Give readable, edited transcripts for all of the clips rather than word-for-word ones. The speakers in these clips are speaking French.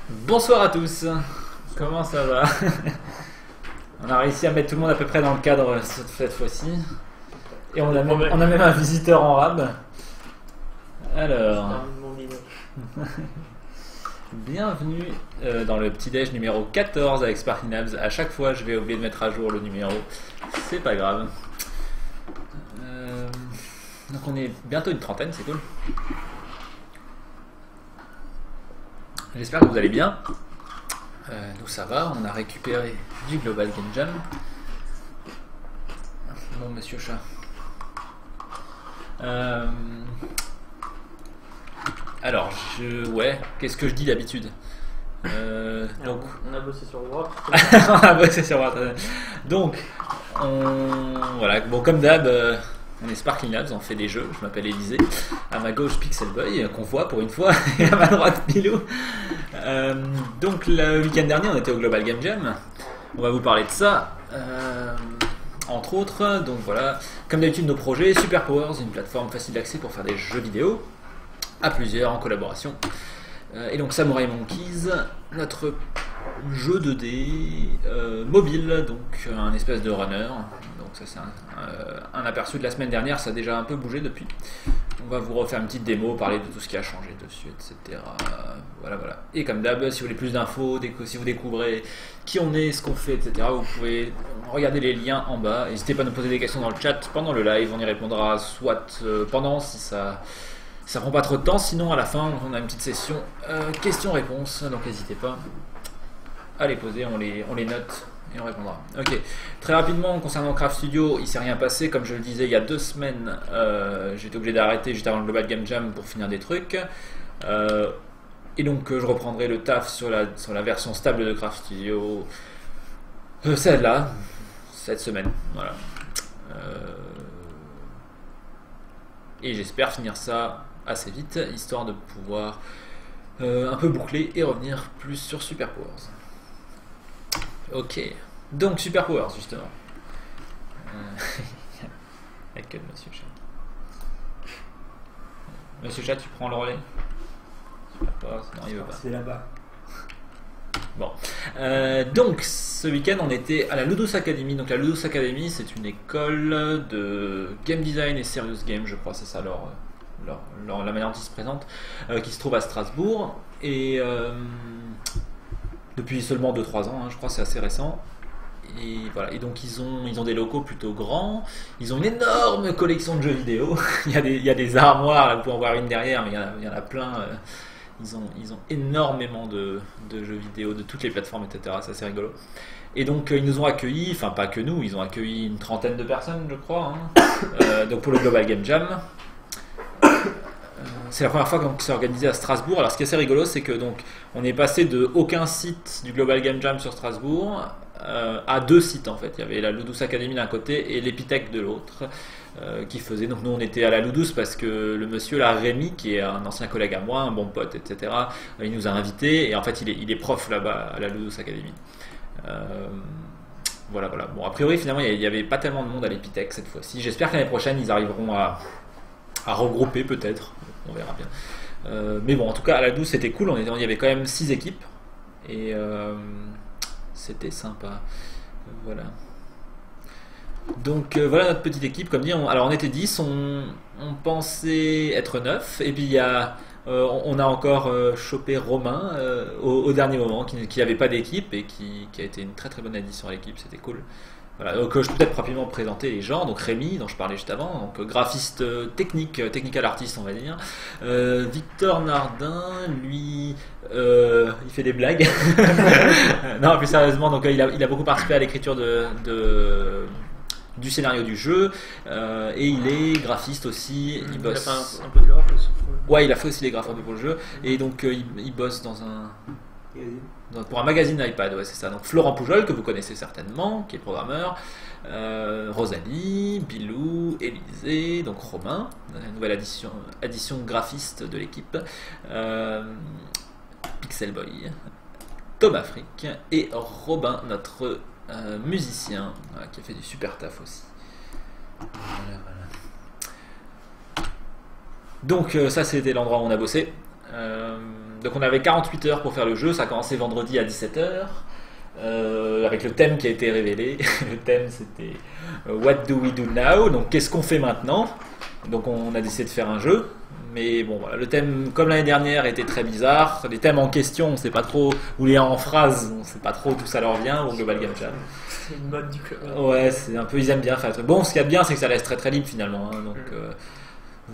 Bonsoir à tous, comment ça va? On a réussi à mettre tout le monde à peu près dans le cadre cette fois-ci. Et on a même un visiteur en rab. Alors, bienvenue dans le petit-déj numéro 14 avec Sparking Labs. À chaque fois, je vais oublier de mettre à jour le numéro. C'est pas grave. Donc on est bientôt une trentaine, c'est cool. J'espère que vous allez bien. Nous ça va, on a récupéré du Global Game Jam. Bon monsieur chat. Alors, ouais, qu'est-ce que je dis d'habitude? Donc, on a bossé sur Warp. on a bossé sur Warp. Donc, voilà, bon comme d'hab, on est Sparking Labs, on fait des jeux. Je m'appelle Élisée. À ma gauche, Pixel Boy, qu'on voit pour une fois, et à ma droite, Pilou. Donc, le week-end dernier, on était au Global Game Jam. On va vous parler de ça. Entre autres, donc voilà, comme d'habitude, nos projets Super Powers, une plateforme facile d'accès pour faire des jeux vidéo à plusieurs en collaboration. Et donc Samurai Monkeys, notre jeu 2D mobile, donc un espèce de runner. Donc ça c'est un aperçu de la semaine dernière, ça a déjà un peu bougé depuis. On va vous refaire une petite démo, parler de tout ce qui a changé dessus, etc. Voilà. Et comme d'hab, si vous voulez plus d'infos, si vous découvrez qui on est, ce qu'on fait, etc., vous pouvez regarder les liens en bas. N'hésitez pas à nous poser des questions dans le chat pendant le live, on y répondra soit pendant si ça prend pas trop de temps, sinon à la fin on a une petite session questions-réponses, donc n'hésitez pas à les poser, on les note et on répondra. Ok, très rapidement concernant Craft Studio, il s'est rien passé, comme je le disais il y a 2 semaines, j'étais obligé d'arrêter juste avant le Global Game Jam pour finir des trucs, et donc je reprendrai le taf sur la version stable de Craft Studio, celle-là, cette semaine, voilà. Et j'espère finir ça assez vite, histoire de pouvoir un peu boucler et revenir plus sur Super Powers. Ok, donc Super Powers justement. Avec quel monsieur Chat? Monsieur Chat, tu prends le relais? Super Powers, non il veut pas. C'est là-bas. Bon, donc ce week-end on était à la Ludus Academy. Donc la Ludus Academy c'est une école de game design et serious game, je crois, c'est ça la manière dont ils se présentent, qui se trouve à Strasbourg et depuis seulement 2-3 ans, hein, je crois, c'est assez récent. Et voilà, et donc ils ont des locaux plutôt grands, ils ont une énorme collection de jeux vidéo. il y a des armoires, là, vous pouvez en voir une derrière, mais il y en a plein. Ils ont énormément de jeux vidéo de toutes les plateformes, etc. C'est assez rigolo. Et donc ils nous ont accueillis, enfin pas que nous, ils ont accueilli une trentaine de personnes, je crois, hein. Donc pour le Global Game Jam. C'est la première fois que c'est organisé à Strasbourg. Alors ce qui est assez rigolo, c'est que donc on est passé de aucun site du Global Game Jam sur Strasbourg à 2 sites en fait. Il y avait la Ludus Academy d'un côté et l'Epitech de l'autre qui faisait. Donc nous on était à la Ludus parce que le monsieur là, Rémi, qui est un ancien collègue à moi, un bon pote, etc., il nous a invités et en fait il est prof là-bas à la Ludus Academy. Voilà. Bon, a priori finalement il n'y avait pas tellement de monde à l'Epitech cette fois-ci. J'espère que l'année prochaine ils arriveront à regrouper peut-être, on verra bien. Mais bon, en tout cas, à la douce, c'était cool. Il y avait quand même 6 équipes et c'était sympa. Voilà. Donc voilà notre petite équipe. Comme dit, alors on était 10, on pensait être 9, et puis on a encore chopé Romain au dernier moment qui n'avait pas d'équipe et qui a été une très très bonne addition à l'équipe. C'était cool. Voilà, donc je peux peut-être rapidement présenter les gens. Donc Rémi, dont je parlais juste avant, donc graphiste technical artiste, on va dire. Victor Nardin, lui, il fait des blagues. Non, plus sérieusement, donc il a beaucoup participé à l'écriture du scénario du jeu, et il est graphiste aussi. Il bosse. Il a fait un peu de graphe aussi. Ouais, il a fait aussi les graphes pour le jeu, et donc il bosse pour un magazine iPad, ouais, c'est ça. Donc Florent Poujol, que vous connaissez certainement, qui est programmeur, Rosalie, Bilou, Élisée, donc Romain, nouvelle addition graphiste de l'équipe, Pixel Boy, Thomas Frick et Robin, notre musicien, voilà, qui a fait du super taf aussi. Voilà. Donc ça c'était l'endroit où on a bossé. donc on avait 48 heures pour faire le jeu, ça a commencé vendredi à 17h. Avec le thème qui a été révélé. Le thème c'était What do we do now? Donc qu'est-ce qu'on fait maintenant? Donc on a décidé de faire un jeu. Mais bon, voilà, le thème, comme l'année dernière, était très bizarre. Les thèmes en question, on ne sait pas trop, ou les en phrase, on ne sait pas trop d'où ça leur vient au Global Game Jam. C'est une mode du club. Ouais, c'est un peu, ils aiment bien faire le truc. Bon, ce qu'il y a de bien, c'est que ça reste très très libre finalement. Hein, donc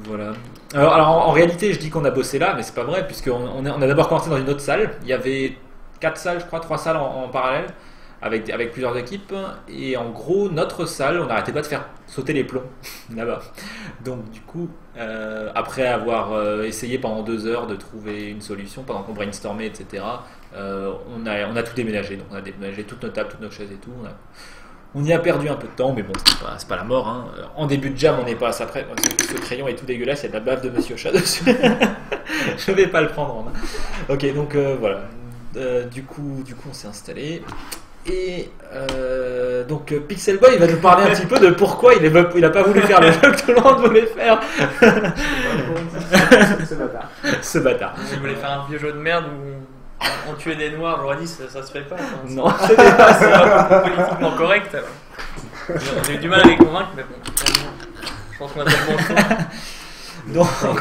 voilà. Alors en réalité, je dis qu'on a bossé là, mais c'est pas vrai, puisqu'on a d'abord commencé dans une autre salle. Il y avait 4 salles, je crois, 3 salles en parallèle, avec plusieurs équipes. Et en gros, notre salle, on n'arrêtait pas de faire sauter les plombs là-bas. Donc du coup, après avoir essayé pendant 2 heures de trouver une solution, pendant qu'on brainstormait, etc., on a tout déménagé. Donc on a déménagé toutes nos tables, toutes nos chaises et tout. On y a perdu un peu de temps, mais bon, c'est pas la mort. Hein. En début de jam, on n'est pas à ça près. Ce crayon est tout dégueulasse, il y a de la bave de Monsieur Chat dessus. Je vais pas le prendre en main. Ok, donc voilà. Du coup, on s'est installé. Et donc Pixel Boy va nous parler un petit peu de pourquoi il a pas voulu faire le jeu que tout le monde voulait faire. Ce bâtard. Il voulait faire un vieux jeu de merde où on tuait des noirs, j'aurais dit ça se fait pas. Enfin, Non, c'est pas politiquement correct. J'ai eu du mal à les convaincre, mais bon, je pense qu'on a tellement de choses. Donc,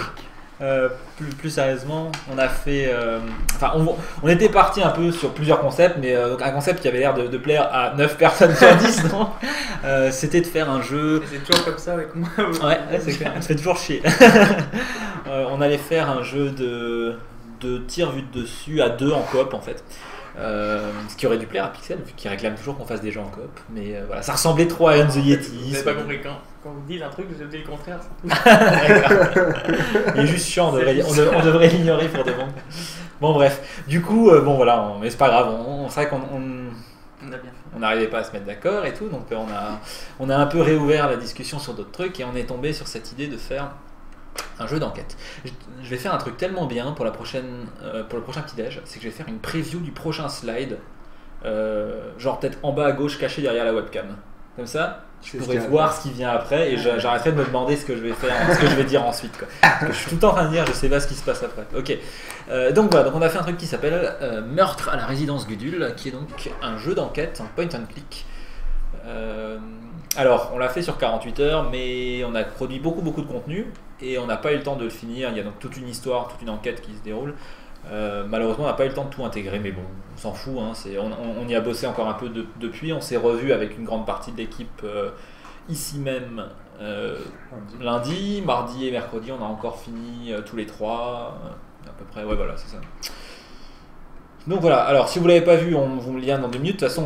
plus sérieusement, on a fait. Enfin, on était parti un peu sur plusieurs concepts, mais donc un concept qui avait l'air de plaire à 9 personnes sur 10, non c'était de faire un jeu. C'est toujours comme ça avec moi. Ouais, c'est clair, ça fait toujours chier. On allait faire un jeu de tir vu de dessus à 2 en coop en fait. Ce qui aurait dû plaire à Pixel, vu qu'il réclame toujours qu'on fasse des jeux en coop. Mais voilà, ça ressemblait trop à The Yeti. Vous n'avez pas compris quand vous dites un truc, vous avez dit le contraire. Il est juste chiant, on devrait l'ignorer pour de bon. Bon bref, du coup, bon voilà, mais c'est pas grave, c'est vrai qu'on n'arrivait pas à se mettre d'accord et tout, donc on a un peu réouvert la discussion sur d'autres trucs et on est tombé sur cette idée de faire un jeu d'enquête. Je vais faire un truc tellement bien pour le prochain petit déj, c'est que je vais faire une preview du prochain slide, genre peut-être en bas à gauche caché derrière la webcam. Comme ça, je pourrais voir ce qui vient après et j'arrêterai de me demander ce que je vais faire, ce que je vais dire ensuite. Quoi. Parce que je suis tout le temps en train de dire, je sais pas ce qui se passe après. Ok. Donc voilà, donc on a fait un truc qui s'appelle Meurtre à la résidence Gudule, qui est donc un jeu d'enquête en point and click. Alors, on l'a fait sur 48 heures, mais on a produit beaucoup de contenu et on n'a pas eu le temps de le finir. Il y a donc toute une histoire, toute une enquête qui se déroule. Malheureusement, on n'a pas eu le temps de tout intégrer, mais bon, on s'en fout. Hein, on y a bossé encore un peu depuis. On s'est revu avec une grande partie de l'équipe ici même lundi, mardi et mercredi. On a encore fini tous les 3 à peu près. Ouais, voilà, c'est ça. Donc voilà. Alors, si vous l'avez pas vu, on vous le lien dans 2 minutes. De toute façon,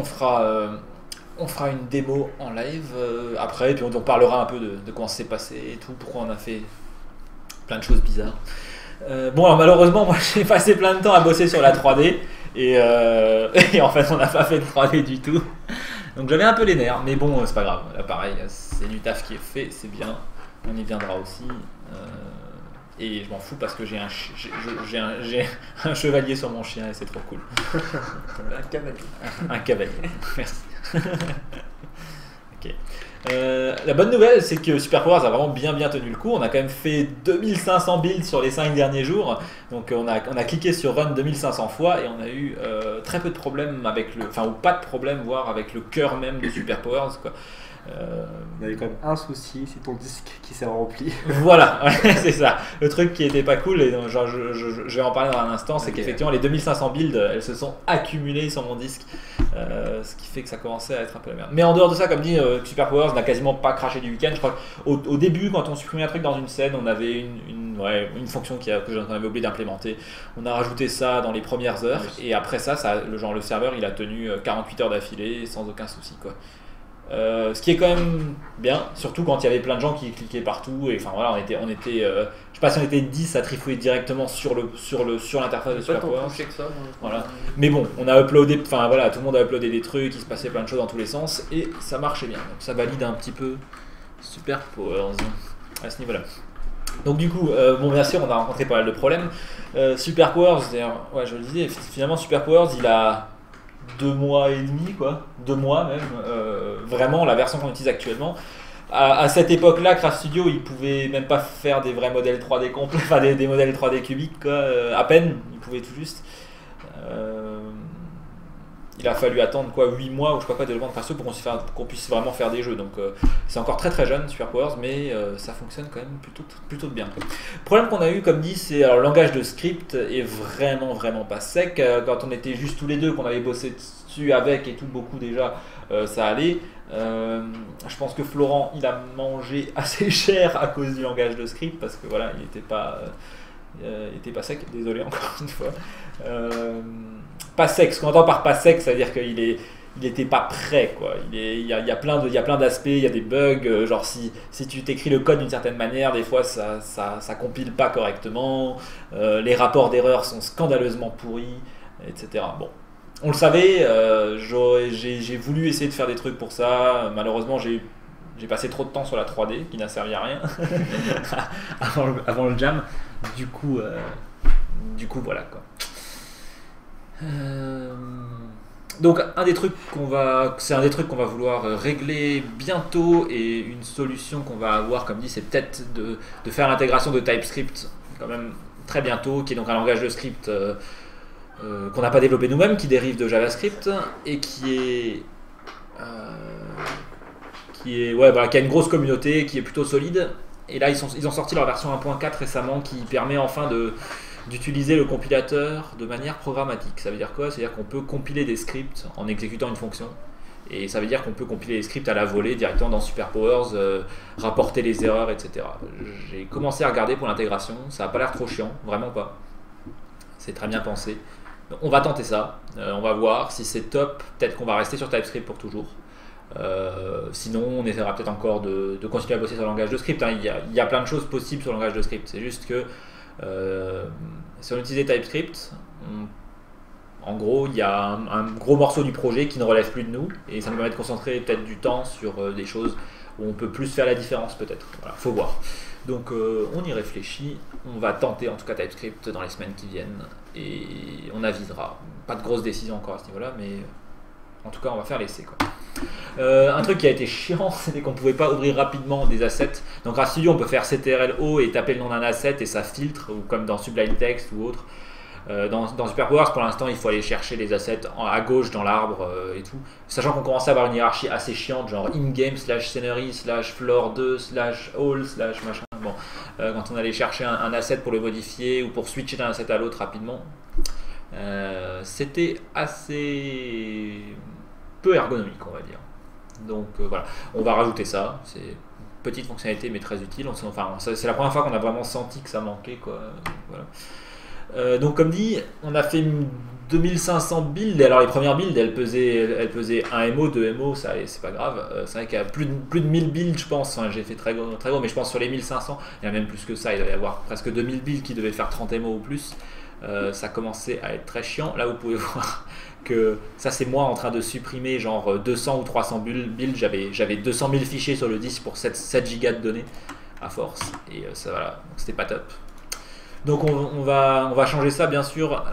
on fera une démo en live après, et puis on parlera un peu de comment ça s'est passé et tout, pourquoi on a fait plein de choses bizarres. Bon, alors malheureusement, moi j'ai passé plein de temps à bosser sur la 3D et en fait on n'a pas fait de 3D du tout. Donc j'avais un peu les nerfs, mais bon, c'est pas grave. Là, pareil, c'est du taf qui est fait, c'est bien. On y viendra aussi. Et je m'en fous parce que j'ai un chevalier sur mon chien et c'est trop cool. Un cavalier. Un cavalier, merci. Ok. La bonne nouvelle, c'est que Super Powers a vraiment bien tenu le coup. On a quand même fait 2500 builds sur les 5 derniers jours. Donc on a cliqué sur Run 2500 fois et on a eu très peu de problèmes ou pas de problème, voire avec le cœur même de Super Powers, quoi. Il y avait quand même un souci, c'est ton disque qui s'est rempli. Voilà, ouais, c'est ça. Le truc qui était pas cool, et genre, je vais en parler dans un instant, c'est qu'effectivement les 2500 builds, elles se sont accumulées sur mon disque, ce qui fait que ça commençait à être un peu la merde. Mais en dehors de ça, comme dit, Super Powers n'a quasiment pas craché du week-end. Je crois qu'au début, quand on supprimait un truc dans une scène, on avait une fonction que j'en avais oublié d'implémenter. On a rajouté ça dans les premières heures, et après ça le serveur il a tenu 48 heures d'affilée sans aucun souci, quoi. Ce qui est quand même bien, surtout quand il y avait plein de gens qui cliquaient partout et enfin voilà, on était je sais pas si on était 10 à trifouiller directement sur l'interface de Super Powers. Voilà. Mais bon, on a uploadé, enfin voilà, tout le monde a uploadé des trucs, il se passait plein de choses dans tous les sens et ça marchait bien. Donc ça valide un petit peu Super Powers à ce niveau-là. Donc du coup, bon bien sûr, on a rencontré pas mal de problèmes. Super Powers, d'ailleurs, ouais, je le disais, finalement Super Powers, il a 2 mois et demi, quoi, 2 mois même, vraiment la version qu'on utilise actuellement. à cette époque-là, Craft Studio, ils pouvaient même pas faire des vrais modèles 3D complets, enfin des modèles 3D cubiques, quoi, à peine, ils pouvaient tout juste. Il a fallu attendre quoi 8 mois ou je sais pas quoi de développement de Craft Studio pour qu'on puisse vraiment faire des jeux. Donc c'est encore très très jeune Super Powers, mais ça fonctionne quand même plutôt bien. Le problème qu'on a eu, comme dit, c'est alors le langage de script est vraiment pas sec. Quand on était juste tous les deux, qu'on avait bossé dessus avec et tout beaucoup déjà, ça allait. Je pense que Florent il a mangé assez cher à cause du langage de script parce que voilà, il était pas sec, désolé encore une fois. Pas sec, ce qu'on entend par pas sec, ça veut dire qu'il était pas prêt, quoi. Il y a plein d'aspects, il y a des bugs, genre si tu t'écris le code d'une certaine manière, des fois ça compile pas correctement, les rapports d'erreur sont scandaleusement pourris, etc. Bon, on le savait, j'ai voulu essayer de faire des trucs pour ça, malheureusement j'ai passé trop de temps sur la 3D qui n'a servi à rien avant le jam, du coup voilà quoi. Donc c'est un des trucs qu'on va vouloir régler bientôt, et une solution qu'on va avoir, comme dit, c'est peut-être de faire l'intégration de TypeScript quand même très bientôt, qui est donc un langage de script qu'on n'a pas développé nous-mêmes, qui dérive de JavaScript et qui a une grosse communauté, qui est plutôt solide. Et là ils ont sorti leur version 1.4 récemment, qui permet enfin d'utiliser le compilateur de manière programmatique. Ça veut dire quoi? C'est-à-dire qu'on peut compiler des scripts en exécutant une fonction. Et ça veut dire qu'on peut compiler les scripts à la volée directement dans SuperPowers, rapporter les erreurs, etc. J'ai commencé à regarder pour l'intégration, ça n'a pas l'air trop chiant, vraiment pas. C'est très bien pensé. Donc, on va tenter ça, on va voir si c'est top. Peut-être qu'on va rester sur TypeScript pour toujours. Sinon, on essaiera peut-être encore de continuer à bosser sur le langage de script. Hein. Il y a plein de choses possibles sur le langage de script. C'est juste que si on utilisait TypeScript, en gros, il y a un gros morceau du projet qui ne relève plus de nous, et ça nous permet de concentrer peut-être du temps sur des choses où on peut plus faire la différence peut-être. Voilà, faut voir. Donc on y réfléchit, on va tenter en tout cas TypeScript dans les semaines qui viennent, et on avisera. Pas de grosses décisions encore à ce niveau-là, mais en tout cas on va faire l'essai, quoi. Un truc qui a été chiant, c'était qu'on ne pouvait pas ouvrir rapidement des assets. Donc Craft Studio, on peut faire CTRL-O et taper le nom d'un asset et ça filtre, ou comme dans Sublime Text ou autre. Dans SuperPowers, pour l'instant, il faut aller chercher les assets à gauche dans l'arbre et tout. Sachant qu'on commençait à avoir une hiérarchie assez chiante, genre in-game /scenery /floor 2 /all machin. Bon, quand on allait chercher un asset pour le modifier ou pour switcher d'un asset à l'autre rapidement, c'était assez peu ergonomique, on va dire. Donc voilà, on va rajouter ça. C'est une petite fonctionnalité mais très utile. C'est la première fois qu'on a vraiment senti que ça manquait, quoi. Voilà. Donc comme dit, on a fait 2500 builds. Alors les premières builds, elles pesaient 1 MO, 2 MO, ça c'est pas grave. C'est vrai qu'il y a plus de 1000 builds, je pense. Enfin, j'ai fait très gros, mais je pense sur les 1500, il y a même plus que ça. Il doit y avoir presque 2000 builds qui devaient faire 30 MO ou plus. Ça commençait à être très chiant. Là, vous pouvez voir que ça, c'est moi en train de supprimer genre 200 ou 300 builds. J'avais 200 000 fichiers sur le disque pour 7 gigas de données à force. Et ça, voilà, donc c'était pas top. Donc on va changer ça, bien sûr.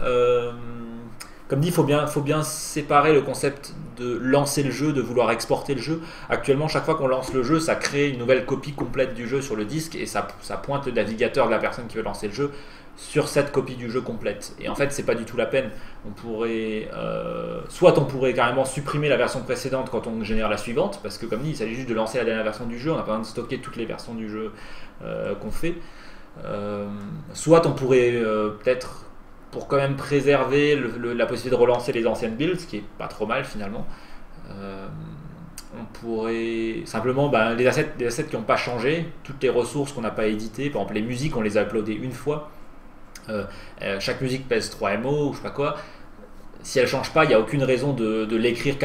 Comme dit, il faut bien séparer le concept de lancer le jeu, de vouloir exporter le jeu. Actuellement, chaque fois qu'on lance le jeu, ça crée une nouvelle copie complète du jeu sur le disque, et ça pointe le navigateur de la personne qui veut lancer le jeu sur cette copie du jeu complète. Et en fait, c'est pas du tout la peine. On pourrait carrément supprimer la version précédente quand on génère la suivante, parce que comme dit, il s'agit juste de lancer la dernière version du jeu. On n'a pas besoin de stocker toutes les versions du jeu qu'on fait. Soit on pourrait peut-être, pour quand même préserver la possibilité de relancer les anciennes builds, ce qui est pas trop mal finalement, on pourrait simplement les assets qui n'ont pas changé, toutes les ressources qu'on n'a pas éditées, par exemple les musiques, on les a uploadées une fois, chaque musique pèse 3 MO ou je sais pas quoi. Si elle change pas, il n'y a aucune raison de l'écrire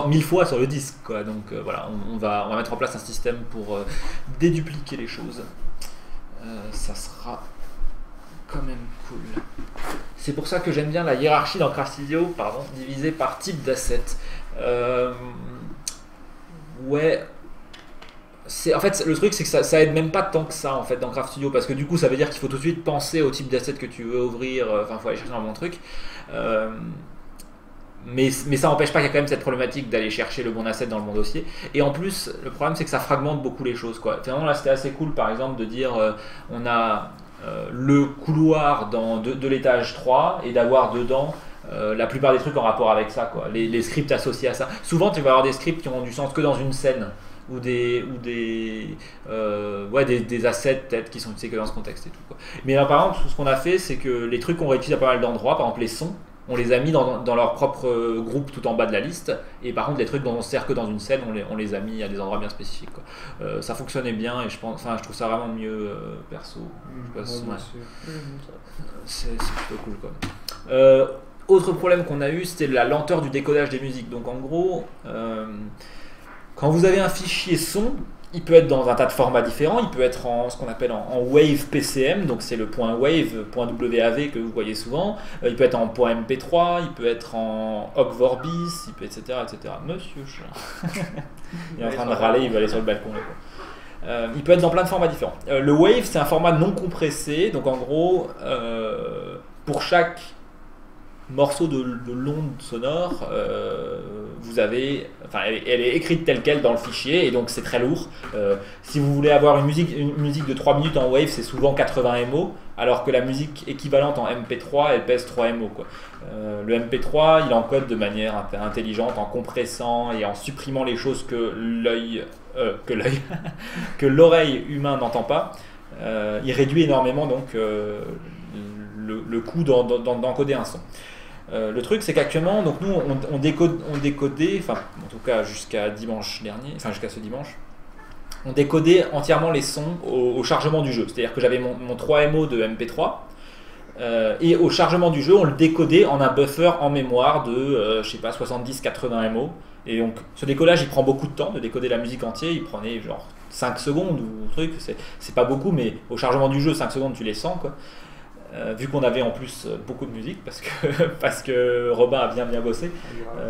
1000 fois sur le disque, quoi. Donc voilà, on va mettre en place un système pour dédupliquer les choses. Ça sera quand même cool. C'est pour ça que j'aime bien la hiérarchie dans Craft Studio, divisée par type d'asset. Ouais. En fait, le truc, c'est que ça aide même pas tant que ça en fait dans Craft Studio, parce que du coup, ça veut dire qu'il faut tout de suite penser au type d'asset que tu veux ouvrir. Enfin, il faut aller chercher un bon truc. mais ça n'empêche pas qu'il y a quand même cette problématique d'aller chercher le bon asset dans le bon dossier. Et en plus, le problème c'est que ça fragmente beaucoup les choses, quoi. Finalement, là c'était assez cool par exemple de dire on a le couloir de l'étage 3 et d'avoir dedans la plupart des trucs en rapport avec ça, quoi. Les scripts associés à ça. Souvent tu vas avoir des scripts qui ont du sens que dans une scène ou des assets peut-être qui sont utilisés que dans ce contexte et tout, quoi. Mais là, par exemple, ce qu'on a fait, c'est que les trucs qu'on réutilise à pas mal d'endroits, par exemple les sons, on les a mis dans leur propre groupe tout en bas de la liste, et par contre les trucs dont on sert que dans une scène, on les a mis à des endroits bien spécifiques, quoi. Ça fonctionnait bien et je trouve ça vraiment mieux perso. C'est plutôt cool, quoi. Autre problème qu'on a eu, c'était la lenteur du décodage des musiques. Donc en gros, quand vous avez un fichier son, il peut être dans un tas de formats différents. Il peut être en ce qu'on appelle en wave PCM, donc c'est le point wave, point WAV que vous voyez souvent. Il peut être en point MP3, il peut être en Ogg Vorbis, il peut, etc., etc. Monsieur chat. Il est en train de râler, il va aller sur le balcon, là. Il peut être dans plein de formats différents. Le wave, c'est un format non compressé, donc en gros, pour chaque morceau de l'onde sonore, vous avez, enfin, elle est écrite telle quelle dans le fichier et donc c'est très lourd. Si vous voulez avoir une musique de 3 minutes en wave, c'est souvent 80 MO, alors que la musique équivalente en MP3, elle pèse 3 MO, quoi. Le MP3, il encode de manière intelligente en compressant et en supprimant les choses que l'oreille humaine n'entend pas. Il réduit énormément donc le coût d'encoder un son. Le truc, c'est qu'actuellement, donc nous, on décodait, enfin, en tout cas jusqu'à dimanche dernier, enfin jusqu'à ce dimanche, on décodait entièrement les sons au chargement du jeu. C'est-à-dire que j'avais mon 3 MO de MP3, et au chargement du jeu, on le décodait en un buffer en mémoire de, je sais pas, 70-80 MO. Et donc, ce décollage, il prend beaucoup de temps de décoder la musique entière. Il prenait genre 5 secondes ou truc. C'est pas beaucoup, mais au chargement du jeu, 5 secondes, tu les sens, quoi. Vu qu'on avait en plus beaucoup de musique parce que Robin a bien bossé,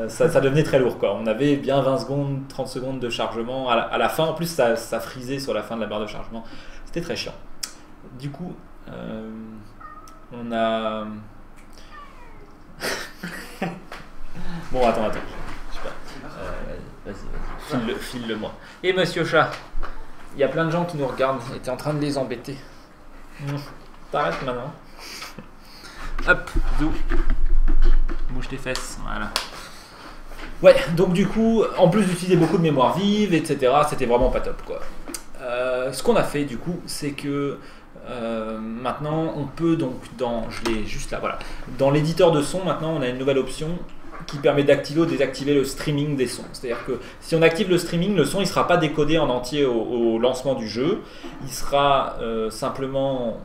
ça devenait très lourd, quoi. On avait bien 20 secondes, 30 secondes de chargement à la fin. En plus ça frisait sur la fin de la barre de chargement. C'était très chiant. Du coup, on a... Bon, attends. Je sais pas. Vas-y. File-le-moi. Et monsieur chat, il y a plein de gens qui nous regardent et t'es en train de les embêter. T'arrêtes maintenant. Hop, zou. Bouge tes fesses, voilà. Ouais, donc du coup, en plus d'utiliser beaucoup de mémoire vive, etc., c'était vraiment pas top, quoi. Ce qu'on a fait, du coup, c'est que maintenant, on peut donc, je l'ai juste là, voilà. Dans l'éditeur de son, maintenant, on a une nouvelle option qui permet d'activer ou désactiver le streaming des sons. C'est-à-dire que si on active le streaming, le son, il ne sera pas décodé en entier au lancement du jeu. Il sera simplement...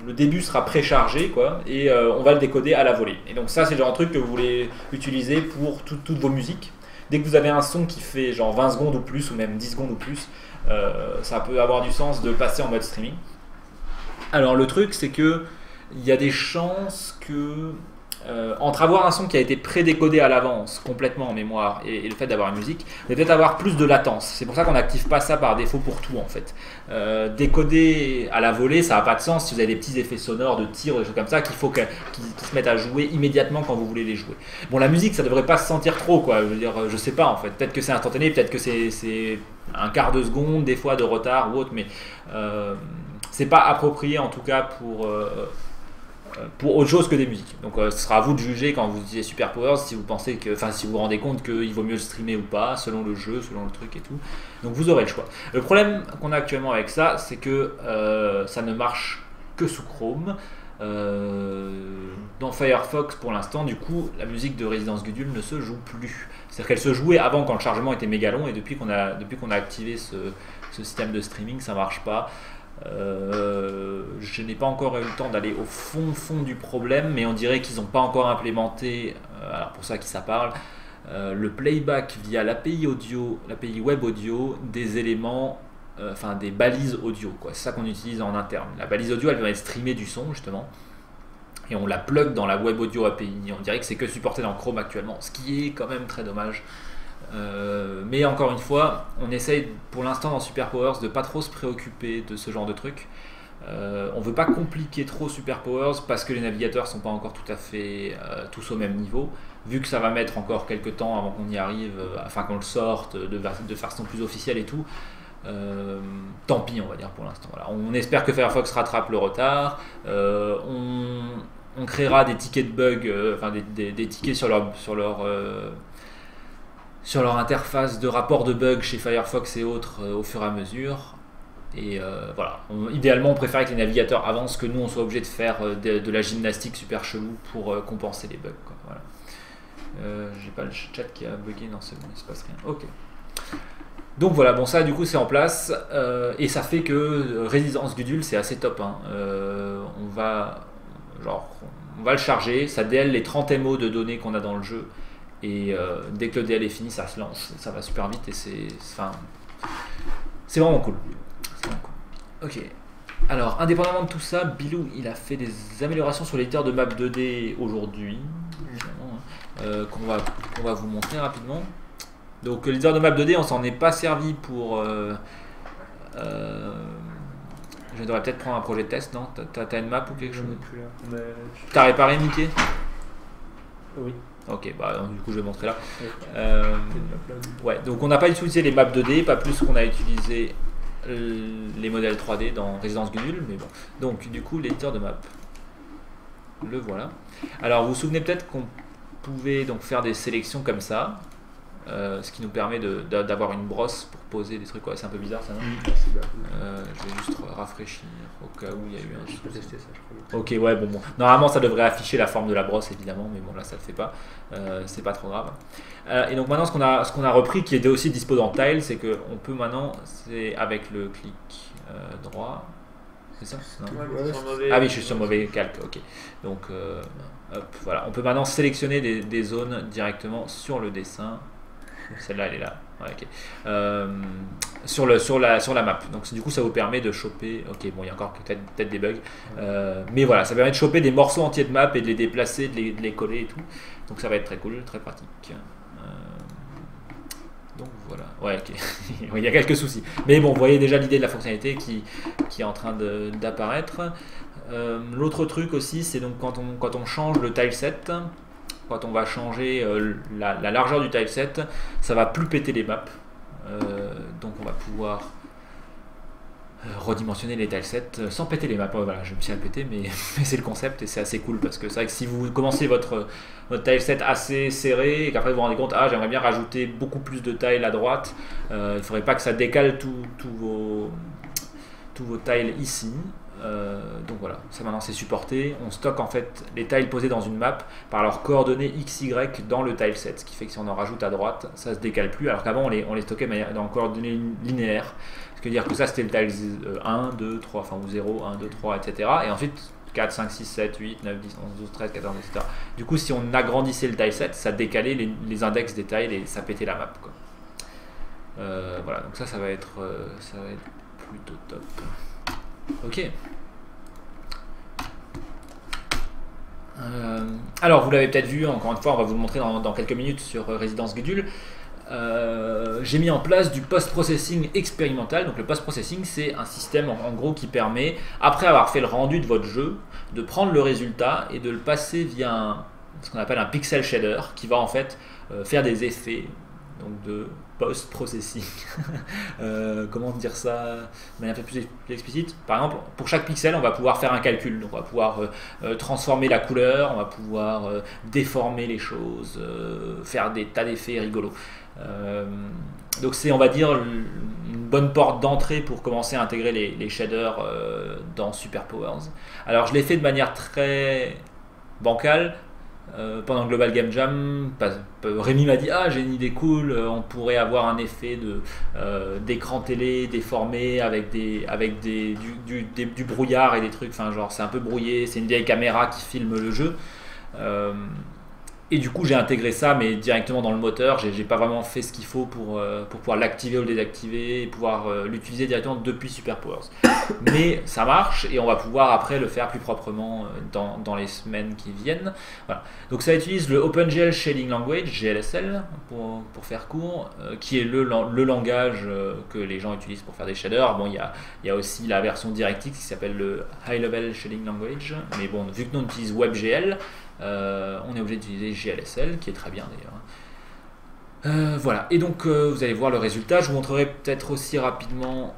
Le début sera préchargé, quoi, et on va le décoder à la volée. Et donc ça, c'est le genre de truc que vous voulez utiliser pour toutes vos musiques. Dès que vous avez un son qui fait genre 20 secondes ou plus, ou même 10 secondes ou plus, ça peut avoir du sens de passer en mode streaming. Alors le truc, c'est que il y a des chances que entre avoir un son qui a été prédécodé à l'avance complètement en mémoire et le fait d'avoir une musique, vous allez peut-être avoir plus de latence. C'est pour ça qu'on n'active pas ça par défaut pour tout, en fait. Décoder à la volée, ça n'a pas de sens si vous avez des petits effets sonores de tir, des choses comme ça qu'il faut qu'ils se mettent à jouer immédiatement quand vous voulez les jouer. Bon, la musique, ça devrait pas se sentir trop, quoi. Je veux dire, je sais pas, en fait. Peut-être que c'est instantané, peut-être que c'est un quart de seconde des fois de retard ou autre, mais c'est pas approprié en tout cas pour autre chose que des musiques. Donc ce sera à vous de juger quand vous utilisez Superpowers si vous pensez que, enfin si vous vous rendez compte qu'il vaut mieux le streamer ou pas, selon le jeu, selon le truc et tout. Donc vous aurez le choix. Le problème qu'on a actuellement avec ça, c'est que ça ne marche que sous Chrome. Dans Firefox pour l'instant, du coup, la musique de Résidence Gudule ne se joue plus. C'est-à-dire qu'elle se jouait avant quand le chargement était méga long, et depuis qu'on a activé ce système de streaming, ça marche pas. Je n'ai pas encore eu le temps d'aller au fond du problème, mais on dirait qu'ils n'ont pas encore implémenté, alors pour ça qui ça parle, le playback via l'API audio, l'API web audio des éléments, enfin des balises audio, quoi. C'est ça qu'on utilise en interne. La balise audio, elle permet de streamer du son justement, et on la plug dans la web audio API. On dirait que c'est que supporté dans Chrome actuellement, ce qui est quand même très dommage. Mais encore une fois, on essaye pour l'instant dans Superpowers de pas trop se préoccuper de ce genre de truc. On veut pas compliquer trop Superpowers parce que les navigateurs sont pas encore tout à fait tous au même niveau. Vu que ça va mettre encore quelques temps avant qu'on y arrive, afin qu'on le sorte de façon plus officielle et tout, tant pis on va dire pour l'instant. Voilà. On espère que Firefox rattrape le retard. On créera des tickets de bugs, enfin des tickets sur leur interface de rapport de bugs chez Firefox et autres au fur et à mesure. Et voilà, idéalement on préférait que les navigateurs avancent, que nous on soit obligé de faire de la gymnastique super chelou pour compenser les bugs, quoi. Voilà. J'ai pas le chat qui a bugué, non c'est bon, il se passe rien. Ok. Donc voilà, bon ça du coup c'est en place et ça fait que Résidence Gudule c'est assez top. Hein. On va le charger, ça DL les 30 MO de données qu'on a dans le jeu et dès que le DL est fini ça se lance, ça va super vite et c'est vraiment cool. Ok. Alors, indépendamment de tout ça, Bilou, il a fait des améliorations sur l'éditeur de map 2D aujourd'hui, qu'on va vous montrer rapidement. Donc, l'éditeur de map 2D, on s'en est pas servi pour... je devrais peut-être prendre un projet de test, non? T'as une map ou quelque chose? T'as réparé Mickey? Oui. Ok, bah du coup je vais montrer là. Ouais, donc on n'a pas utilisé les maps 2D, pas plus qu'on a utilisé les modèles 3D dans Résidence Gudule, mais bon. Donc du coup l'éditeur de map, le voilà. Alors vous vous souvenez peut-être qu'on pouvait donc faire des sélections comme ça, ce qui nous permet d'avoir une brosse pour poser des trucs. Ouais, c'est un peu bizarre ça, non? Je vais juste rafraîchir au cas où il y a eu un... Je peux tester ça, je crois. Ok, ouais, bon. Normalement ça devrait afficher la forme de la brosse évidemment, mais bon là ça le fait pas, c'est pas trop grave. Et donc maintenant ce qu'on a repris, qui était aussi dispo dans Tile, c'est qu'on peut maintenant, c'est avec le clic droit, c'est ça? Non. Ah oui, je suis sur mauvais calque, ok. Donc hop, voilà, on peut maintenant sélectionner des zones directement sur le dessin. Celle-là elle est là. Ouais, okay. Sur la map. Donc du coup ça vous permet de choper. Ok, bon il y a encore peut-être des bugs, mais voilà, ça permet de choper des morceaux entiers de map et de les déplacer, de les coller et tout. Donc ça va être très cool, très pratique. Donc voilà. Ouais, ok. Il y a quelques soucis, mais bon, vous voyez déjà l'idée de la fonctionnalité qui est en train d'apparaître. L'autre truc aussi, c'est donc quand on change le tileset. Quand on va changer la largeur du tileset, ça va plus péter les maps. Donc on va pouvoir redimensionner les tilesets sans péter les maps. Voilà, je me suis répété, mais c'est le concept et c'est assez cool parce que c'est vrai que si vous commencez votre tileset assez serré et qu'après vous vous rendez compte, j'aimerais bien rajouter beaucoup plus de tiles à droite, il ne faudrait pas que ça décale tous vos tiles ici. Donc voilà, ça maintenant c'est supporté. On stocke en fait les tiles posées dans une map par leurs coordonnées XY dans le tileset, ce qui fait que si on en rajoute à droite, ça se décale plus, alors qu'avant on les stockait dans coordonnées linéaires, ce qui veut dire que ça c'était le tile 1, 2, 3, enfin ou 0, 1, 2, 3, etc. Et ensuite 4, 5, 6, 7, 8, 9, 10, 11, 12, 13, 14, etc. Du coup si on agrandissait le tileset, ça décalait les index des tiles et ça pétait la map, quoi. Voilà, donc ça va être plutôt top. Ok. Alors vous l'avez peut-être vu, encore une fois on va vous le montrer dans quelques minutes sur Résidence Gudule. J'ai mis en place du post-processing expérimental. Donc le post-processing c'est un système en gros qui permet, après avoir fait le rendu de votre jeu, de prendre le résultat et de le passer via ce qu'on appelle un pixel shader qui va en fait faire des effets donc de post-processing. Comment dire ça de manière un peu plus explicite? Par exemple, pour chaque pixel, on va pouvoir faire un calcul. Donc, on va pouvoir transformer la couleur, on va pouvoir déformer les choses, faire des tas d'effets rigolos. Donc, c'est, on va dire, une bonne porte d'entrée pour commencer à intégrer les shaders dans Superpowers. Alors, je l'ai fait de manière très bancale. Pendant Global Game Jam, Rémi m'a dit j'ai une idée cool, on pourrait avoir un effet d'écran télé déformé avec du brouillard et des trucs, enfin genre c'est un peu brouillé, c'est une vieille caméra qui filme le jeu. Et du coup, j'ai intégré ça, mais directement dans le moteur. J'ai pas vraiment fait ce qu'il faut pour pouvoir l'activer ou le désactiver et pouvoir l'utiliser directement depuis SuperPowers. Mais ça marche et on va pouvoir après le faire plus proprement dans les semaines qui viennent. Voilà. Donc ça utilise le OpenGL Shading Language, GLSL, pour faire court, qui est le langage que les gens utilisent pour faire des shaders. Bon, il y a aussi la version DirectX qui s'appelle le High Level Shading Language. Mais bon, vu que nous on utilise WebGL, on est obligé d'utiliser GLSL, qui est très bien d'ailleurs. Voilà, et donc vous allez voir le résultat. Je vous montrerai peut-être aussi rapidement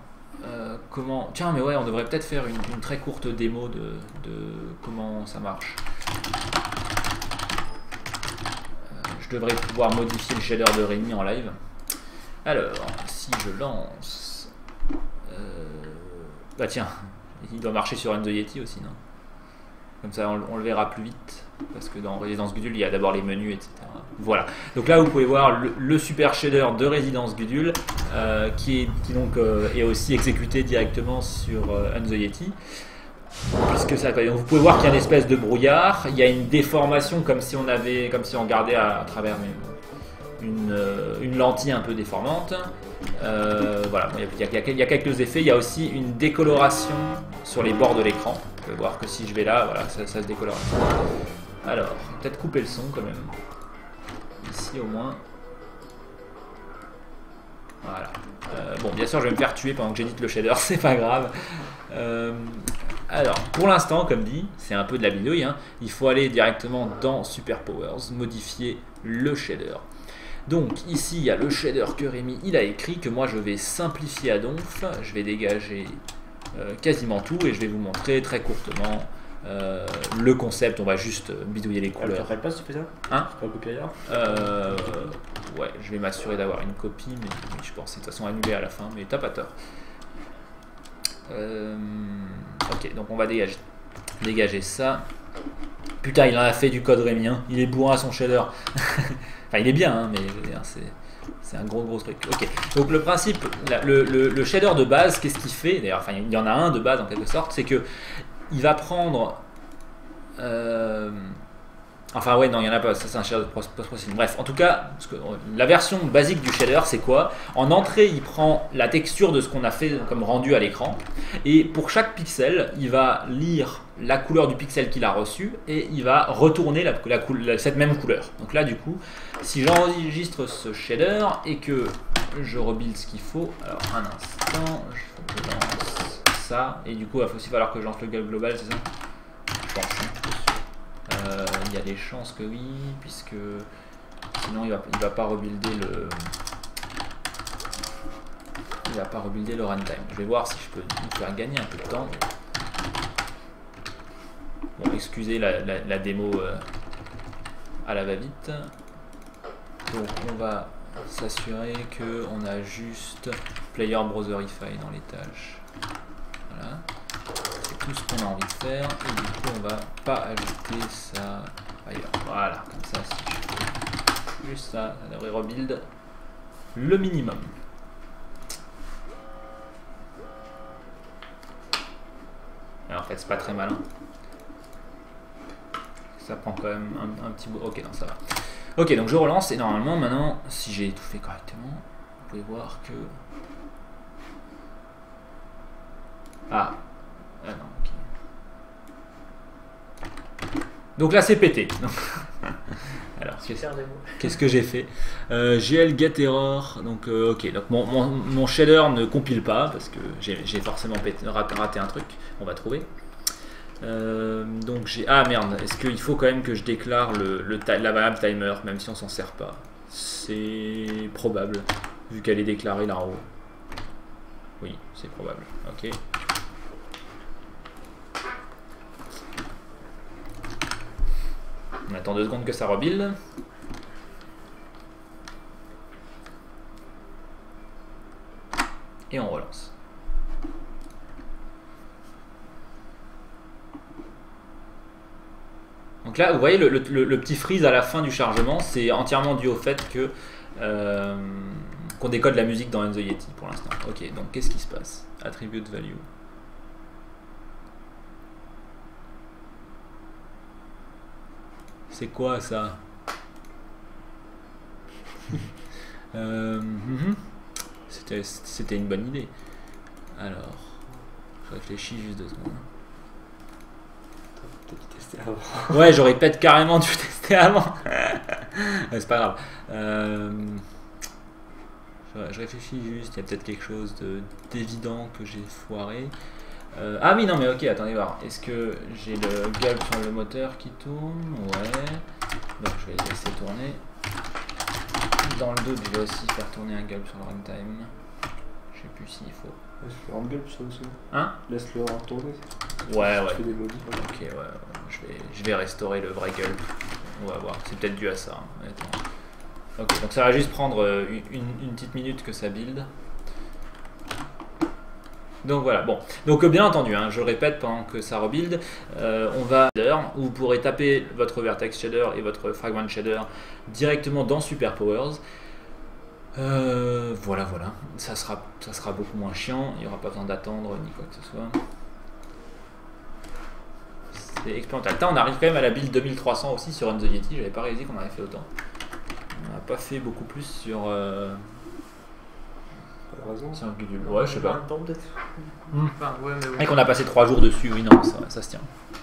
comment... Tiens, mais ouais, on devrait peut-être faire une très courte démo de comment ça marche. Je devrais pouvoir modifier le shader de Rémi en live. Alors, si je lance... bah tiens, il doit marcher sur Run the Yeti aussi, non? Comme ça, on le verra plus vite. Parce que dans Residence Gudule, il y a d'abord les menus, etc. Voilà. Donc là, vous pouvez voir le super shader de Residence Gudule qui donc est aussi exécuté directement sur Run the Yeti. Puisque ça, donc vous pouvez voir qu'il y a une espèce de brouillard. Il y a une déformation comme si on regardait à travers une lentille un peu déformante. Voilà, il y a quelques effets. Il y a aussi une décoloration sur les bords de l'écran. Vous pouvez voir que si je vais là, voilà, ça se décolore. Alors, peut-être couper le son quand même. Ici au moins. Voilà. Bon, bien sûr, je vais me faire tuer pendant que j'édite le shader, c'est pas grave. Alors, pour l'instant, comme dit, c'est un peu de la bidouille. Hein. Il faut aller directement dans SuperPowers, modifier le shader. Donc ici il y a le shader que Rémi il a écrit, que moi je vais simplifier à donf. Je vais dégager quasiment tout et je vais vous montrer très courtement le concept. On va juste bidouiller les couleurs. Tu rappelles pas si tu fais ça? Hein? Tu peux copier ailleurs? Ouais, je vais m'assurer d'avoir une copie, mais je pense de toute façon annuler à la fin, mais t'as pas tort. Ok, donc on va dégager ça. Putain, il en a fait du code Rémi, hein. Il est bourrin son shader. Enfin, il est bien, hein, mais c'est un gros truc. Ok, donc le principe, le shader de base, qu'est-ce qu'il fait? D'ailleurs, enfin, il y en a un de base en quelque sorte, c'est que il va prendre... Enfin ouais, non, il n'y en a pas, ça c'est un shader de post-processing. Bref, en tout cas, la version basique du shader, c'est quoi? En entrée, il prend la texture de ce qu'on a fait comme rendu à l'écran, et pour chaque pixel, il va lire la couleur du pixel qu'il a reçu, et il va retourner cette même couleur. Donc là, du coup, si j'enregistre ce shader, et que je rebuild ce qu'il faut, alors un instant, je lance ça, et du coup, il va aussi falloir que je lance le global, c'est ça? Je pense. Il y a des chances que oui, puisque sinon il va pas rebuilder le runtime. Je vais voir si je peux nous faire gagner un peu de temps. Bon, excusez la démo à la va-vite. Donc on va s'assurer qu'on a juste Player Browserify dans les tâches. Voilà. Tout ce qu'on a envie de faire, et du coup on va pas ajouter ça ailleurs. Voilà, comme ça, si je fais juste ça, ça devrait rebuild le minimum. Et en fait c'est pas très malin, ça prend quand même un petit bout. Ok, non, ça va. Ok, donc je relance, et normalement maintenant, si j'ai tout fait correctement, vous pouvez voir que... Ah non, ok. Donc là c'est pété. Alors qu'est-ce que j'ai fait? GL get error. Donc ok. Donc mon shader ne compile pas parce que j'ai forcément raté un truc. On va trouver. Donc j'ai... Ah merde. Est-ce qu'il faut quand même que je déclare la variable timer même si on s'en sert pas? C'est probable vu qu'elle est déclarée là en haut. Oui, c'est probable. Ok. On attend 2 secondes que ça rebuild. Et on relance. Donc là, vous voyez le petit freeze à la fin du chargement, c'est entièrement dû au fait que qu'on décode la musique dans Run the Yeti pour l'instant. Ok, donc qu'est-ce qui se passe? Attribute value. C'est quoi ça? C'était une bonne idée. Alors, je réfléchis juste 2 secondes. T'as peut-être testé avant. Ouais, j'aurais peut-être carrément dû tester avant. Ouais, c'est pas grave. Je réfléchis juste, il y a peut-être quelque chose d'évident que j'ai foiré. Ah oui, non mais ok, attendez voir. Est-ce que j'ai le gulp sur le moteur qui tourne? Ouais. Donc je vais laisser tourner. Dans le doute, je vais aussi faire tourner un gulp sur le runtime. Je sais plus s'il faut. Laisse-le en gulp ça aussi. Hein? Laisse-le en tourner. Ouais, ouais. Tu fais des modifs. Ok, ouais. Je vais restaurer le vrai gulp. On va voir. C'est peut-être dû à ça, hein, honnêtement. Ok, donc ça va juste prendre une petite minute que ça build. Donc voilà, bon. Donc bien entendu, hein, je répète pendant que ça rebuild, on va où vous pourrez taper votre vertex shader et votre fragment shader directement dans Superpowers. Voilà, ça sera beaucoup moins chiant, il n'y aura pas besoin d'attendre ni quoi que ce soit. C'est expérimental. On arrive quand même à la build 2300 aussi sur Run the Yeti, j'avais pas réalisé qu'on avait fait autant. On n'a pas fait beaucoup plus sur... Raison. Gudule. Ouais, je sais pas. Un temps peut-être. Enfin, ouais, mais bon. Et qu'on a passé 3 jours dessus, oui, non, ça se tient.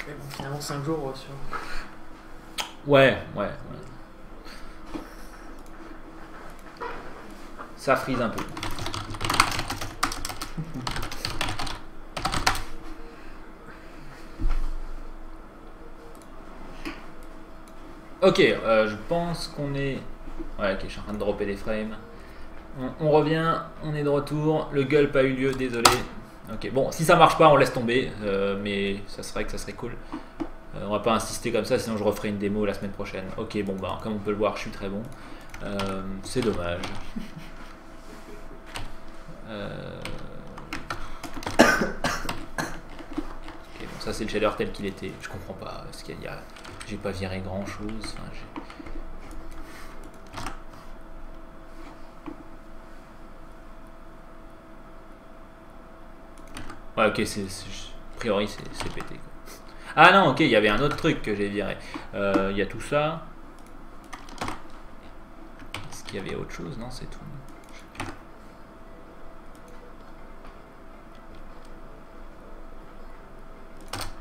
Mais bon, finalement, 5 jours sur. Ouais. Ça frise un peu. Ok, je pense qu'on est... Ouais, ok, je suis en train de dropper des frames. On revient, on est de retour, le gulp a eu lieu, désolé. Ok, bon, si ça marche pas, on laisse tomber, mais ça serait cool. On va pas insister comme ça, sinon je referai une démo la semaine prochaine. Ok, bon, bah, comme on peut le voir, je suis très bon. C'est dommage. Ok, bon, ça c'est le shader tel qu'il était. Je comprends pas, parce qu'il y a... J'ai pas viré grand chose. Enfin, ouais, ok, a priori c'est pété. Quoi. Ah non, ok, il y avait un autre truc que j'ai viré. Il y a tout ça. Est-ce qu'il y avait autre chose? Non, c'est tout.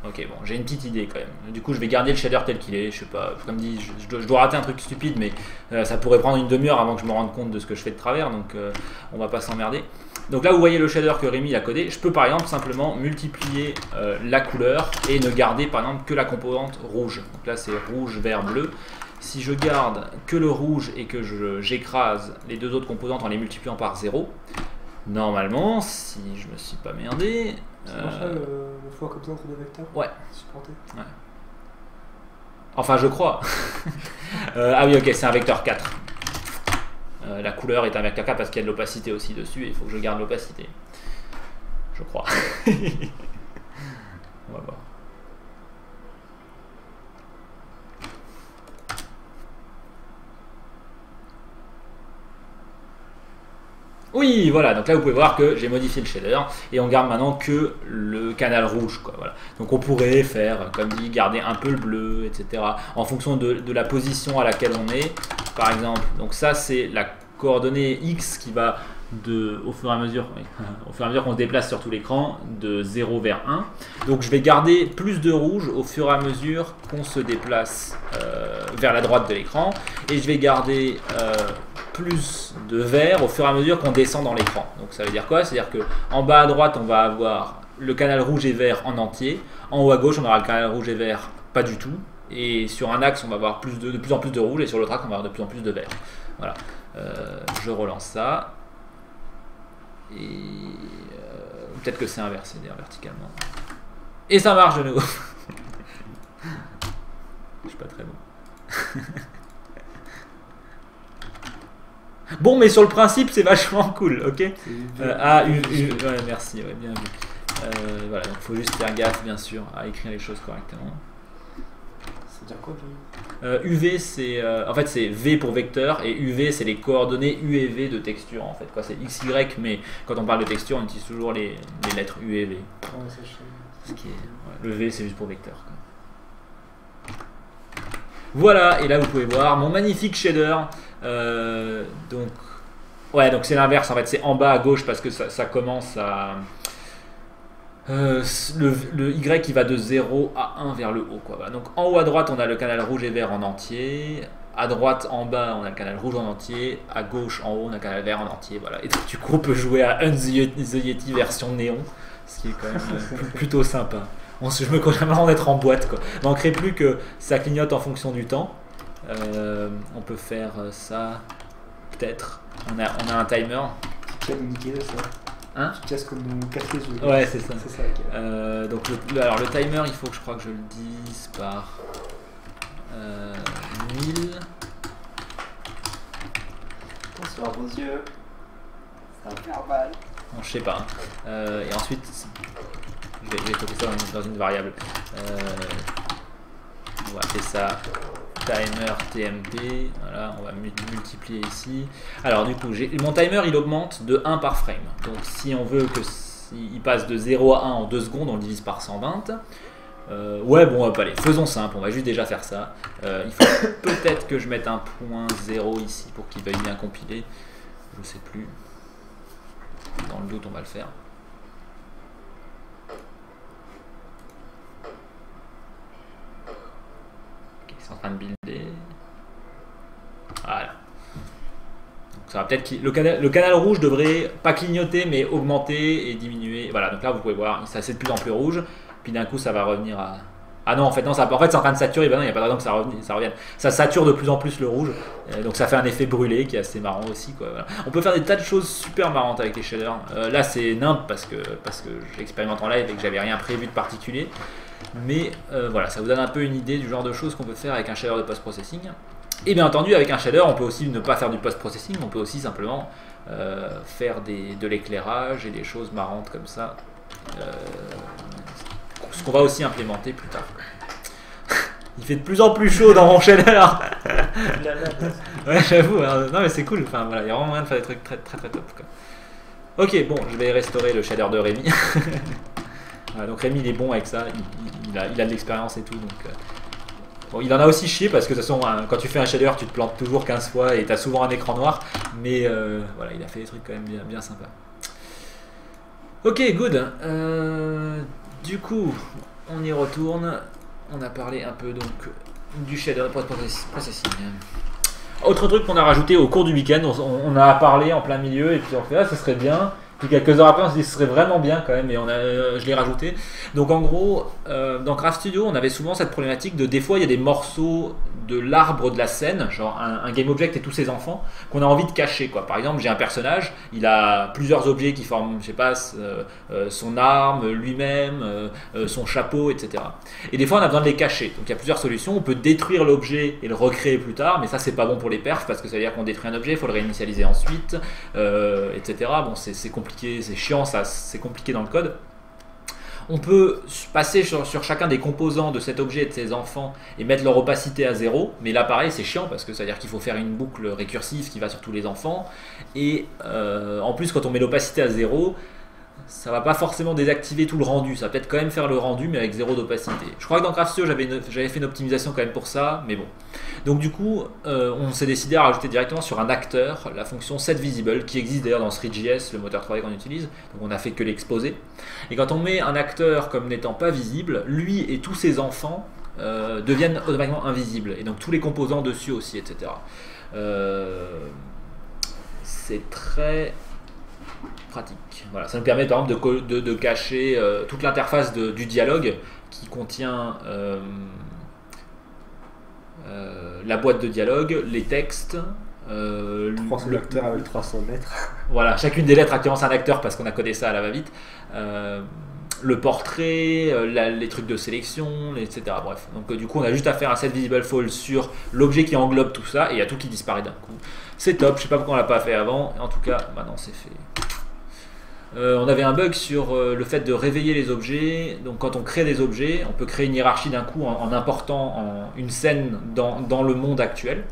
Ok, bon, j'ai une petite idée quand même. Du coup, je vais garder le shader tel qu'il est. Je sais pas, comme dit, je dois rater un truc stupide, mais ça pourrait prendre une demi-heure avant que je me rende compte de ce que je fais de travers, donc on va pas s'emmerder. Donc là, vous voyez le shader que Rémi a codé. Je peux par exemple simplement multiplier la couleur et ne garder par exemple que la composante rouge. Donc là, c'est rouge, vert, bleu. Si je garde que le rouge et que j'écrase les deux autres composantes en les multipliant par 0, normalement, si je me suis pas merdé... Ça marche là, le fois comme ça entre deux vecteurs? Ouais. Supporté. Ouais. Enfin, je crois. Ah oui, ok, c'est un vecteur 4. La couleur est un vecteur 4 parce qu'il y a de l'opacité aussi dessus et il faut que je garde l'opacité. Je crois. On va voir. Oui, voilà, donc là vous pouvez voir que j'ai modifié le shader et on garde maintenant que le canal rouge, quoi, voilà. Donc on pourrait faire, comme dit, garder un peu le bleu, etc. en fonction de la position à laquelle on est, par exemple. Donc ça c'est la coordonnée X qui va au fur et à mesure, oui, au fur et à mesure qu'on se déplace sur tout l'écran, de 0 vers 1. Donc je vais garder plus de rouge au fur et à mesure qu'on se déplace vers la droite de l'écran et je vais garder plus de vert au fur et à mesure qu'on descend dans l'écran. Donc ça veut dire quoi? C'est-à-dire qu'en bas à droite, on va avoir le canal rouge et vert en entier. En haut à gauche, on aura le canal rouge et vert pas du tout. Et sur un axe, on va avoir de plus en plus de rouge et sur l'autre axe, on va avoir de plus en plus de vert. Voilà. Je relance ça. Et peut-être que c'est inversé d'ailleurs verticalement. Et ça marche de nouveau. Je suis pas très bon. Bon, mais sur le principe, c'est vachement cool, ok? Ouais, merci, ouais, bien vu. Voilà, donc il faut juste faire gaffe, bien sûr, à écrire les choses correctement. Ça veut dire quoi, UV, c'est en fait c'est V pour vecteur et UV c'est les coordonnées U et V de texture en fait. C'est X, Y, mais quand on parle de texture, on utilise toujours les lettres U et V. Ouais, ça, je sais. Le V c'est juste pour vecteur. Quoi. Voilà, et là vous pouvez voir mon magnifique shader Donc, ouais, donc c'est l'inverse en fait, c'est en bas à gauche parce que ça commence à. Le Y qui va de 0 à 1 vers le haut, quoi. Voilà. Donc en haut à droite, on a le canal rouge et vert en entier. À droite, en bas, on a le canal rouge en entier. À gauche, en haut, on a le canal vert en entier. Voilà. Et donc, du coup, on peut jouer à Un the Yeti version néon, ce qui est quand même plutôt sympa. Je me connais vraiment d'être en boîte, quoi. Il manquerait plus que ça clignote en fonction du temps. On peut faire ça, peut-être. On a un timer. Tu vas nous niquer ça. Hein? Tu casses comme nous casses les yeux. Ouais, c'est ça. C'est ça, ok. Donc alors le timer, il faut que je crois que je le dise par 1000. Bonsoir vos yeux. Ça va faire mal. Non, je sais pas. Et ensuite, je vais copier ça dans une variable. On va appeler ça timer TMP. Voilà, on va multiplier ici. Alors du coup, mon timer il augmente de 1 par frame. Donc si on veut qu'il passe de 0 à 1 en 2 secondes, on le divise par 120. Ouais, bon, hop, allez, faisons simple, on va juste déjà faire ça. Il faut peut-être que je mette un point 0 ici pour qu'il veuille bien compiler. Je sais plus. Dans le doute, on va le faire. Ok, c'est en train de builder. Voilà. Donc ça va peut-être le canal rouge devrait pas clignoter mais augmenter et diminuer. Voilà, donc là vous pouvez voir, ça c'est de plus en plus rouge. Puis d'un coup ça va revenir à. Ah non, en fait, non, en fait c'est en train de saturer. Ben non, il n'y a pas de raison que ça revienne. Ça sature de plus en plus le rouge. Donc ça fait un effet brûlé qui est assez marrant aussi, quoi. Voilà. On peut faire des tas de choses super marrantes avec les shaders. Là c'est nimp parce que j'expérimente en live et que j'avais rien prévu de particulier. Mais voilà, ça vous donne un peu une idée du genre de choses qu'on peut faire avec un shader de post-processing. Et bien entendu, avec un shader, on peut aussi ne pas faire du post-processing. On peut aussi simplement faire de l'éclairage et des choses marrantes comme ça. Ce qu'on va aussi implémenter plus tard. Il fait de plus en plus chaud dans mon shader. Ouais, j'avoue. Non mais c'est cool. Enfin voilà, il y a vraiment moyen de faire des trucs très très très top, quoi. Ok, bon, je vais restaurer le shader de Rémi. Voilà, donc Rémi il est bon avec ça. Il a de l'expérience et tout. Donc bon, il en a aussi chié parce que de toute façon, quand tu fais un shader, tu te plantes toujours 15 fois et tu as souvent un écran noir. Mais voilà, il a fait des trucs quand même bien sympas. Ok, good. Du coup, on y retourne. On a parlé un peu donc du shader post-processing. Autre truc qu'on a rajouté au cours du week-end, on a parlé en plein milieu et puis on fait ah, ce serait bien. Puis quelques heures après, on se dit ce serait vraiment bien quand même et je l'ai rajouté. Donc en gros, dans Craft Studio, on avait souvent cette problématique de des fois il y a des morceaux de l'arbre de la scène, genre un game object et tous ses enfants, qu'on a envie de cacher, quoi. Par exemple, j'ai un personnage, il a plusieurs objets qui forment, je sais pas, son arme, lui-même, son chapeau, etc. Et des fois, on a besoin de les cacher. Donc il y a plusieurs solutions. On peut détruire l'objet et le recréer plus tard, mais ça c'est pas bon pour les perfs parce que ça veut dire qu'on détruit un objet, il faut le réinitialiser ensuite, etc. Bon, c'est compliqué, c'est chiant, ça, c'est compliqué dans le code. On peut passer sur chacun des composants de cet objet et de ses enfants et mettre leur opacité à 0, mais là pareil c'est chiant parce que ça veut dire qu'il faut faire une boucle récursive qui va sur tous les enfants et en plus quand on met l'opacité à 0, ça va pas forcément désactiver tout le rendu, ça va peut-être quand même faire le rendu mais avec 0 d'opacité. Je crois que dans Craft Studio j'avais fait une optimisation quand même pour ça, mais bon. Donc du coup on s'est décidé à rajouter directement sur un acteur la fonction setVisible qui existe d'ailleurs dans Three.js, le moteur 3D qu'on utilise, donc on n'a fait que l'exposer. Et quand on met un acteur comme n'étant pas visible, lui et tous ses enfants deviennent automatiquement invisibles et donc tous les composants dessus aussi, etc. C'est très pratique. Voilà, ça nous permet par exemple de cacher toute l'interface du dialogue qui contient la boîte de dialogue, les textes. 300 acteurs avec 300 lettres. Voilà, chacune des lettres actuellement c'est un acteur parce qu'on a codé ça à la va-vite. Le portrait, les trucs de sélection, etc. Bref, donc du coup on a juste à faire un setVisibleFall sur l'objet qui englobe tout ça et il y a tout qui disparaît d'un coup. C'est top, je sais pas pourquoi on l'a pas fait avant, en tout cas maintenant c'est fait. On avait un bug sur le fait de réveiller les objets. Donc quand on crée des objets, on peut créer une hiérarchie d'un coup en important une scène dans le monde actuel.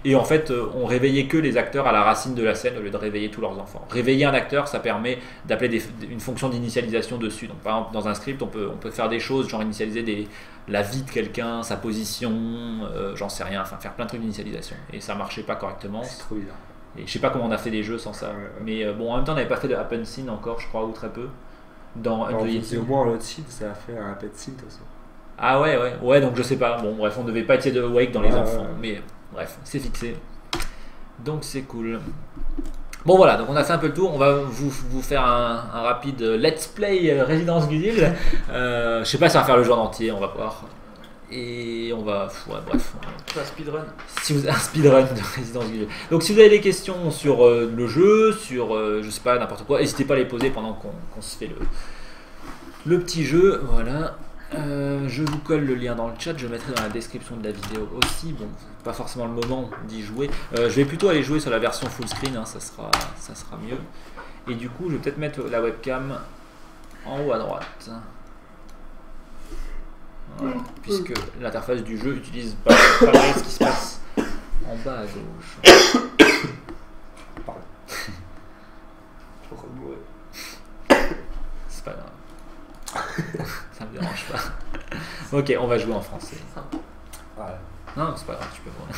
Et en fait, on réveillait que les acteurs à la racine de la scène au lieu de réveiller tous leurs enfants. Réveiller un acteur, ça permet d'appeler une fonction d'initialisation dessus. Donc par exemple, dans un script, on peut faire des choses, genre initialiser la vie de quelqu'un, sa position, j'en sais rien, enfin faire plein de trucs d'initialisation. Et ça marchait pas correctement. C'est trop bizarre. Et je sais pas comment on a fait des jeux sans ça. Mais bon, en même temps, on n'avait pas fait de happen scene encore, je crois, ou très peu. Dans Alors, The on Yeti. faisait au moins un autre site, ça a fait un pet site aussi. Ah ouais, donc je sais pas. Bon, bref, on devait pas essayer de wake dans les enfants. Ouais. Mais bref, c'est fixé. Donc c'est cool. Bon voilà, donc on a fait un peu le tour. On va vous faire un rapide let's play Resident Evil. Je sais pas si on va faire le jeu en entier, on va voir. Et on va. Ouais, bref. Un speedrun. Si vous avez un speedrun de Resident Evil. Donc si vous avez des questions sur le jeu, sur je sais pas, n'importe quoi, n'hésitez pas à les poser pendant qu'on se fait le petit jeu. Voilà. Je vous colle le lien dans le chat, je mettrai dans la description de la vidéo aussi. Bon, pas forcément le moment d'y jouer. Je vais plutôt aller jouer sur la version full screen, hein, ça sera mieux. Et du coup, je vais peut-être mettre la webcam en haut à droite. Voilà, puisque l'interface du jeu utilise pas mal ce qui se passe en bas à gauche. Pardon. Je suis en train de mourir. C'est pas grave. Ça me dérange pas. Ok, on va jouer en français. Voilà. Non, c'est pas grave, tu peux voir.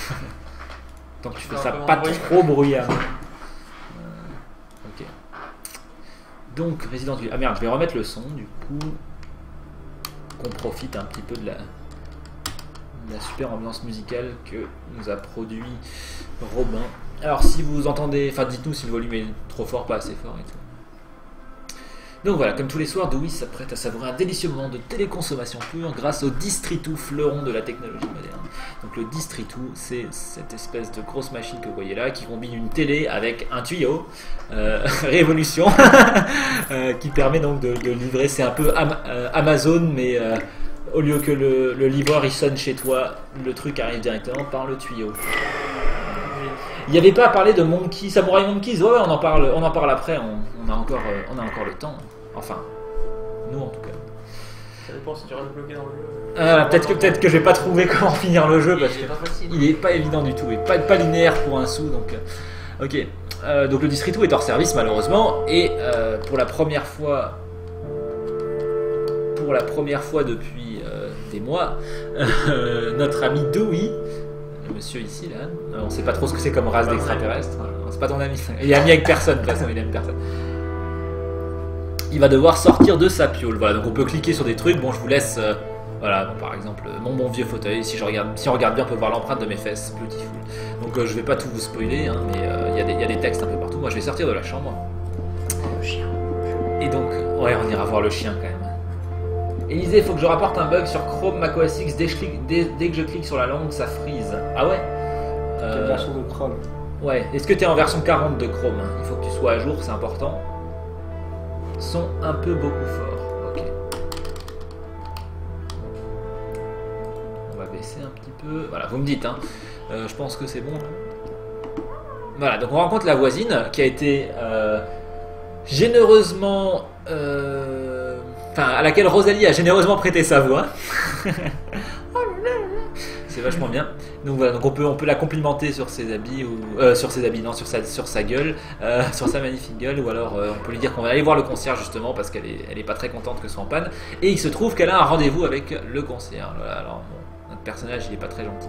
Tant que tu fais Non, ça vraiment pas bruyant. trop bruyamment. Ok. Donc, Resident Evil. Ah merde, je vais remettre le son du coup. Qu'on profite un petit peu de la super ambiance musicale que nous a produit Robin. Alors, si vous entendez. Enfin, dites-nous si le volume est trop fort, pas assez fort et tout. Donc voilà, comme tous les soirs, Dewey s'apprête à savourer un délicieux moment de téléconsommation pure grâce au Distritou, fleuron de la technologie moderne. Donc le Distritou, c'est cette espèce de grosse machine que vous voyez là, qui combine une télé avec un tuyau, révolution, qui permet donc de livrer, c'est un peu Amazon, mais au lieu que le livreur il sonne chez toi, le truc arrive directement par le tuyau. Il n'y avait pas à parler de Monkey, Samurai Monkeys, ouais, on en parle après, on a encore le temps. Enfin, nous en tout cas. Ça dépend si tu restes bloqué dans le jeu. Peut-être que je vais pas trouver comment finir le jeu parce Il est que pas facile. il est pas évident du tout et pas linéaire pour un sou donc. Ok. Donc le Distritou est hors service malheureusement et pour la première fois depuis des mois, notre ami Dewey, le monsieur ici là, on sait pas trop ce que c'est comme race d'extraterrestre, c'est pas ton ami, il est ami avec personne de toute façon, il aime personne. Il va devoir sortir de sa piole. Voilà, donc on peut cliquer sur des trucs. Bon, je vous laisse. Voilà, bon, par exemple, mon bon vieux fauteuil. Si on regarde bien, on peut voir l'empreinte de mes fesses. Beautiful. Donc je vais pas tout vous spoiler, hein, mais il y a des textes un peu partout. Moi, je vais sortir de la chambre. Le chien. Et donc, ouais, on ira voir le chien quand même. Élisée, il faut que je rapporte un bug sur Chrome macOS X. Dès que je clique sur la langue, ça freeze. Ah ouais. Quelle version de Chrome? Ouais. Est-ce que tu es en version 40 de Chrome? Il faut que tu sois à jour, c'est important. Sont un peu beaucoup forts. Ok. On va baisser un petit peu. Voilà, vous me dites, hein. Je pense que c'est bon. Là. Voilà, donc on rencontre la voisine qui a été généreusement. Enfin, à laquelle Rosalie a généreusement prêté sa voix. C'est vachement bien. Donc voilà, donc on peut la complimenter sur ses habits ou sur ses habits, non, sur sa gueule, sur sa magnifique gueule, ou alors on peut lui dire qu'on va aller voir le concierge justement parce qu'elle est pas très contente que ce soit en panne. Et il se trouve qu'elle a un rendez-vous avec le concierge. Voilà, alors bon, notre personnage il est pas très gentil.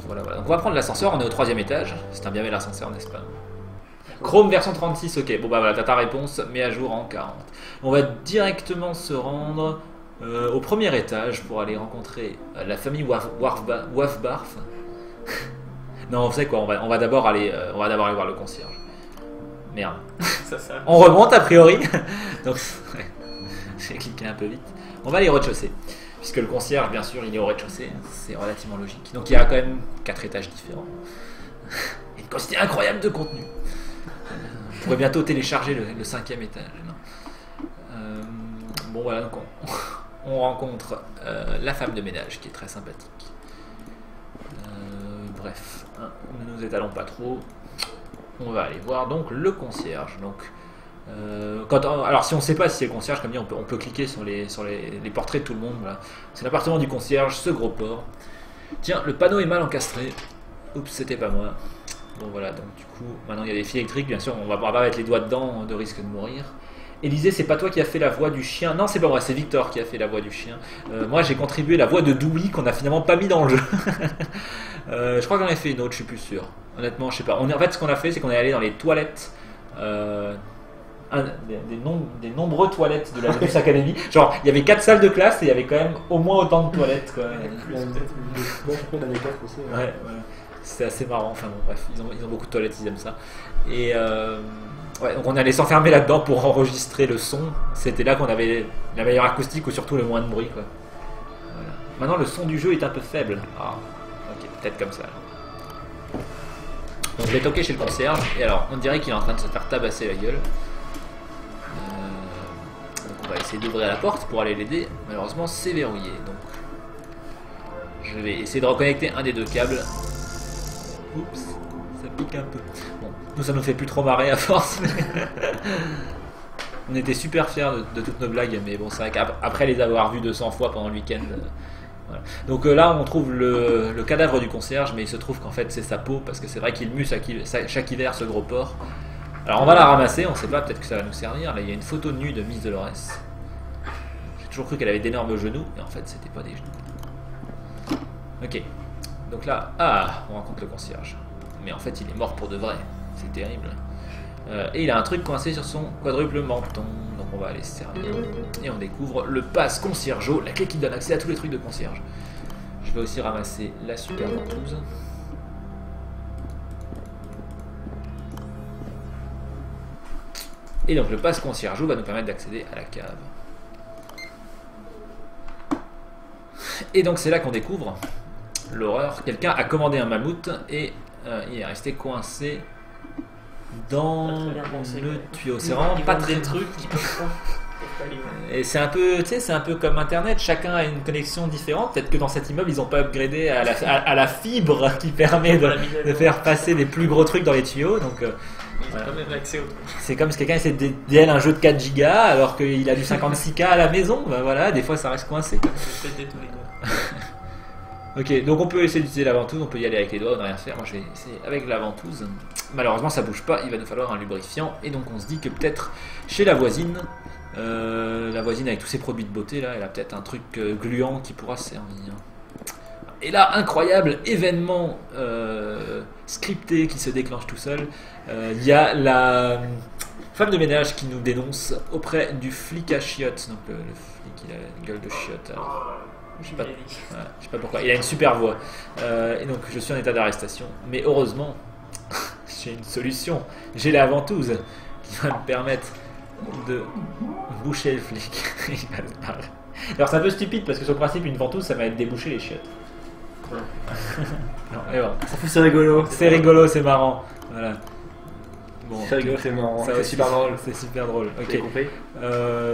Voilà. Donc on va prendre l'ascenseur. On est au 3e étage. C'est un bien bel ascenseur, n'est-ce pas? Chrome version 36, ok. Bon bah voilà, t'as ta réponse, mets à jour en 40. On va directement se rendre au 1er étage pour aller rencontrer la famille Wafbarf. Non, vous savez quoi, on va d'abord aller voir le concierge. Merde. Ça. On remonte a priori. Donc, ouais, j'ai cliqué un peu vite. On va aller au rez-de-chaussée. Puisque le concierge, bien sûr, il est au rez-de-chaussée. C'est relativement logique. Donc il y a quand même 4 étages différents. Une quantité incroyable de contenu. On pourrait bientôt télécharger le 5e étage. Bon voilà, donc on rencontre la femme de ménage qui est très sympathique. Bref, hein, ne nous étalons pas trop. On va aller voir donc le concierge. Donc, alors si on ne sait pas si c'est le concierge, comme dit, on peut cliquer sur les portraits de tout le monde. Voilà. C'est l'appartement du concierge, ce gros porc. Tiens, le panneau est mal encastré. Oups, c'était pas moi. Bon voilà, donc du coup, maintenant il y a des fils électriques, bien sûr, on va pas mettre les doigts dedans de risque de mourir. Élisée, c'est pas toi qui as fait la voix du chien. Non, c'est pas moi, c'est Victor qui a fait la voix du chien. Moi, j'ai contribué la voix de Dewey qu'on a finalement pas mis dans le jeu. Je crois qu'on en a fait une autre, je suis plus sûr. Honnêtement, je sais pas. En fait, ce qu'on a fait, c'est qu'on est allé dans les toilettes. Des nombreux toilettes de la Ludius Academy. Genre, il y avait 4 salles de classe et il y avait quand même au moins autant de toilettes. Quoi. Ouais. C'était assez marrant. Enfin bon, bref, ils ont beaucoup de toilettes, ils aiment ça. Et ouais, donc on allait s'enfermer là-dedans pour enregistrer le son. C'était là qu'on avait la meilleure acoustique ou surtout le moins de bruit. Quoi. Voilà. Maintenant, le son du jeu est un peu faible. Ah, ok, peut-être comme ça. Donc je vais toquer chez le concierge. Et alors, on dirait qu'il est en train de se faire tabasser la gueule. On va essayer d'ouvrir la porte pour aller l'aider. Malheureusement, c'est verrouillé. Donc, je vais essayer de reconnecter un des deux câbles. Oups, ça pique un peu. Bon, nous, ça nous fait plus trop marrer à force. On était super fiers de toutes nos blagues, mais bon, c'est vrai qu'après les avoir vues 200 fois pendant le week-end. Voilà. Donc là, on trouve le cadavre du concierge, mais il se trouve qu'en fait, c'est sa peau, parce que c'est vrai qu'il mue chaque hiver ce gros porc. Alors on va la ramasser, on sait pas, peut-être que ça va nous servir. Là il y a une photo nue de Miss Dolores. J'ai toujours cru qu'elle avait d'énormes genoux, mais en fait c'était pas des genoux. Ok, donc là, on rencontre le concierge. Mais en fait il est mort pour de vrai, c'est terrible. Et il a un truc coincé sur son quadruple menton, donc on va aller se servir. Et on découvre le pass conciergeau, la clé qui donne accès à tous les trucs de concierge. Je vais aussi ramasser la super ventouse. Et donc le pass conciergeau va nous permettre d'accéder à la cave. Et donc c'est là qu'on découvre l'horreur. Quelqu'un a commandé un mammouth et il est resté coincé dans le tuyau. C'est vraiment pas très truc. Et c'est un peu, tu sais, c'est un peu comme Internet. Chacun a une connexion différente. Peut-être que dans cet immeuble, ils n'ont pas upgradé à la fibre qui permet de faire passer les plus gros trucs dans les tuyaux. Donc voilà. C'est comme si quelqu'un essaie de DL un jeu de 4 Go alors qu'il a du 56K à la maison. Ben voilà, des fois ça reste coincé. Ok, donc on peut essayer d'utiliser la ventouse, on peut y aller avec les doigts, on n'a rien à faire. Moi je vais essayer avec la ventouse. Malheureusement ça bouge pas, il va nous falloir un lubrifiant. Et donc on se dit que peut-être chez la voisine avec tous ses produits de beauté là, elle a peut-être un truc gluant qui pourra servir. Et là, incroyable événement scripté qui se déclenche tout seul. Il y a la femme de ménage qui nous dénonce auprès du flic à chiottes. Donc le flic, il a une gueule de chiotte. Alors, je sais pas pourquoi. Il a une super voix. Et donc je suis en état d'arrestation. Mais heureusement, j'ai une solution. J'ai la ventouse qui va me permettre de boucher le flic. Il va se barrer. Alors c'est un peu stupide parce que sur le principe, une ventouse, ça va être déboucher les chiottes. Non, mais bon. C'est rigolo. C'est rigolo, c'est marrant. Voilà. Bon, C'est rigolo, c'est marrant. C'est super drôle. C'est super drôle. Ok. Compris.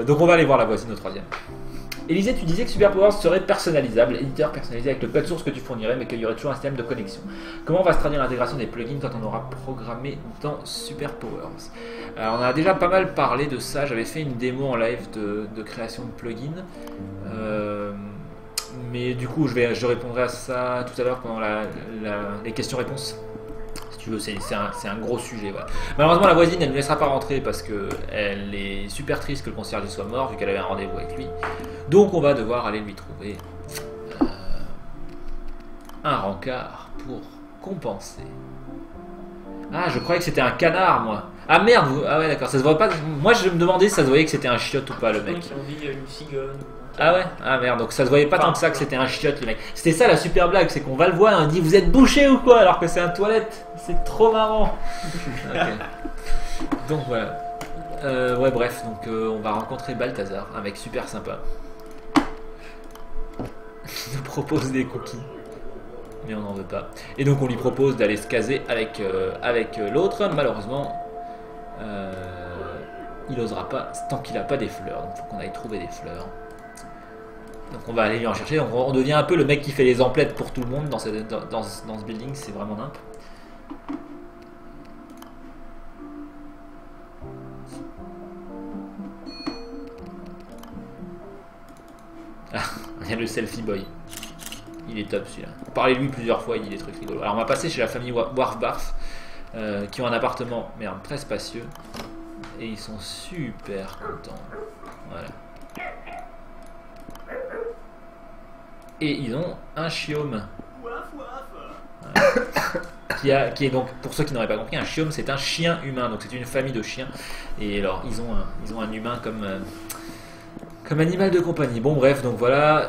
Donc on va aller voir la voisine au troisième. Élisée, tu disais que Superpowers serait personnalisable, éditeur personnalisé avec le code source que tu fournirais, mais qu'il y aurait toujours un système de connexion. Comment va se traduire l'intégration des plugins quand on aura programmé dans Superpowers? Alors, on a déjà pas mal parlé de ça. J'avais fait une démo en live de création de plugins. Mais du coup, je répondrai à ça tout à l'heure pendant les questions-réponses. Si tu veux, c'est un gros sujet. Voilà. Malheureusement, la voisine, elle ne nous laissera pas rentrer parce qu'elle est super triste que le concierge soit mort, vu qu'elle avait un rendez-vous avec lui. Donc, on va devoir aller lui trouver un rencard pour compenser. Ah, je croyais que c'était un canard, moi. Ah merde, ah ouais, d'accord, ça se voit pas. Moi, je me demandais si ça se voyait que c'était un chiotte ou pas, le mec. Une cigogne. Ah ouais? Ah merde, donc ça se voyait pas tant que ça que c'était un chiotte, le mec. C'était ça la super blague, c'est qu'on va le voir et on dit vous êtes bouché ou quoi alors que c'est un toilette. C'est trop marrant. Okay. Donc voilà. Ouais, bref, donc on va rencontrer Balthazar, un mec super sympa. Qui nous propose des cookies. Mais on n'en veut pas. Et donc on lui propose d'aller se caser avec l'autre. Malheureusement, il n'osera pas tant qu'il n'a pas des fleurs. Donc il faut qu'on aille trouver des fleurs. Donc on va aller lui en chercher. Donc on devient un peu le mec qui fait les emplettes pour tout le monde dans ce building. C'est vraiment nimp. Ah, il y a le selfie boy. il est top celui-là. Parlez-lui plusieurs fois, il dit des trucs rigolos. Alors on va passer chez la famille Warf-Barf, qui ont un appartement, merde, très spacieux. Et ils sont super contents. Voilà. Et ils ont un chiome. Voilà. Qui est donc, pour ceux qui n'auraient pas compris, un chiome c'est un chien humain. Donc c'est une famille de chiens. Et alors ils ont un humain comme animal de compagnie. Bon bref, donc voilà,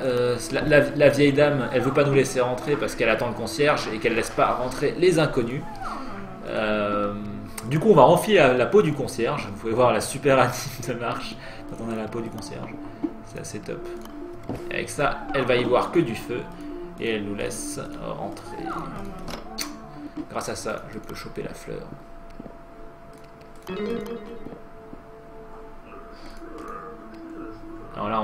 la vieille dame, elle veut pas nous laisser rentrer parce qu'elle attend le concierge et qu'elle laisse pas rentrer les inconnus. Du coup on va enfiler la peau du concierge. Vous pouvez voir la super anime de marche quand on a la peau du concierge. C'est assez top. Et avec ça, elle va y voir que du feu et elle nous laisse rentrer. Grâce à ça, je peux choper la fleur. Alors là,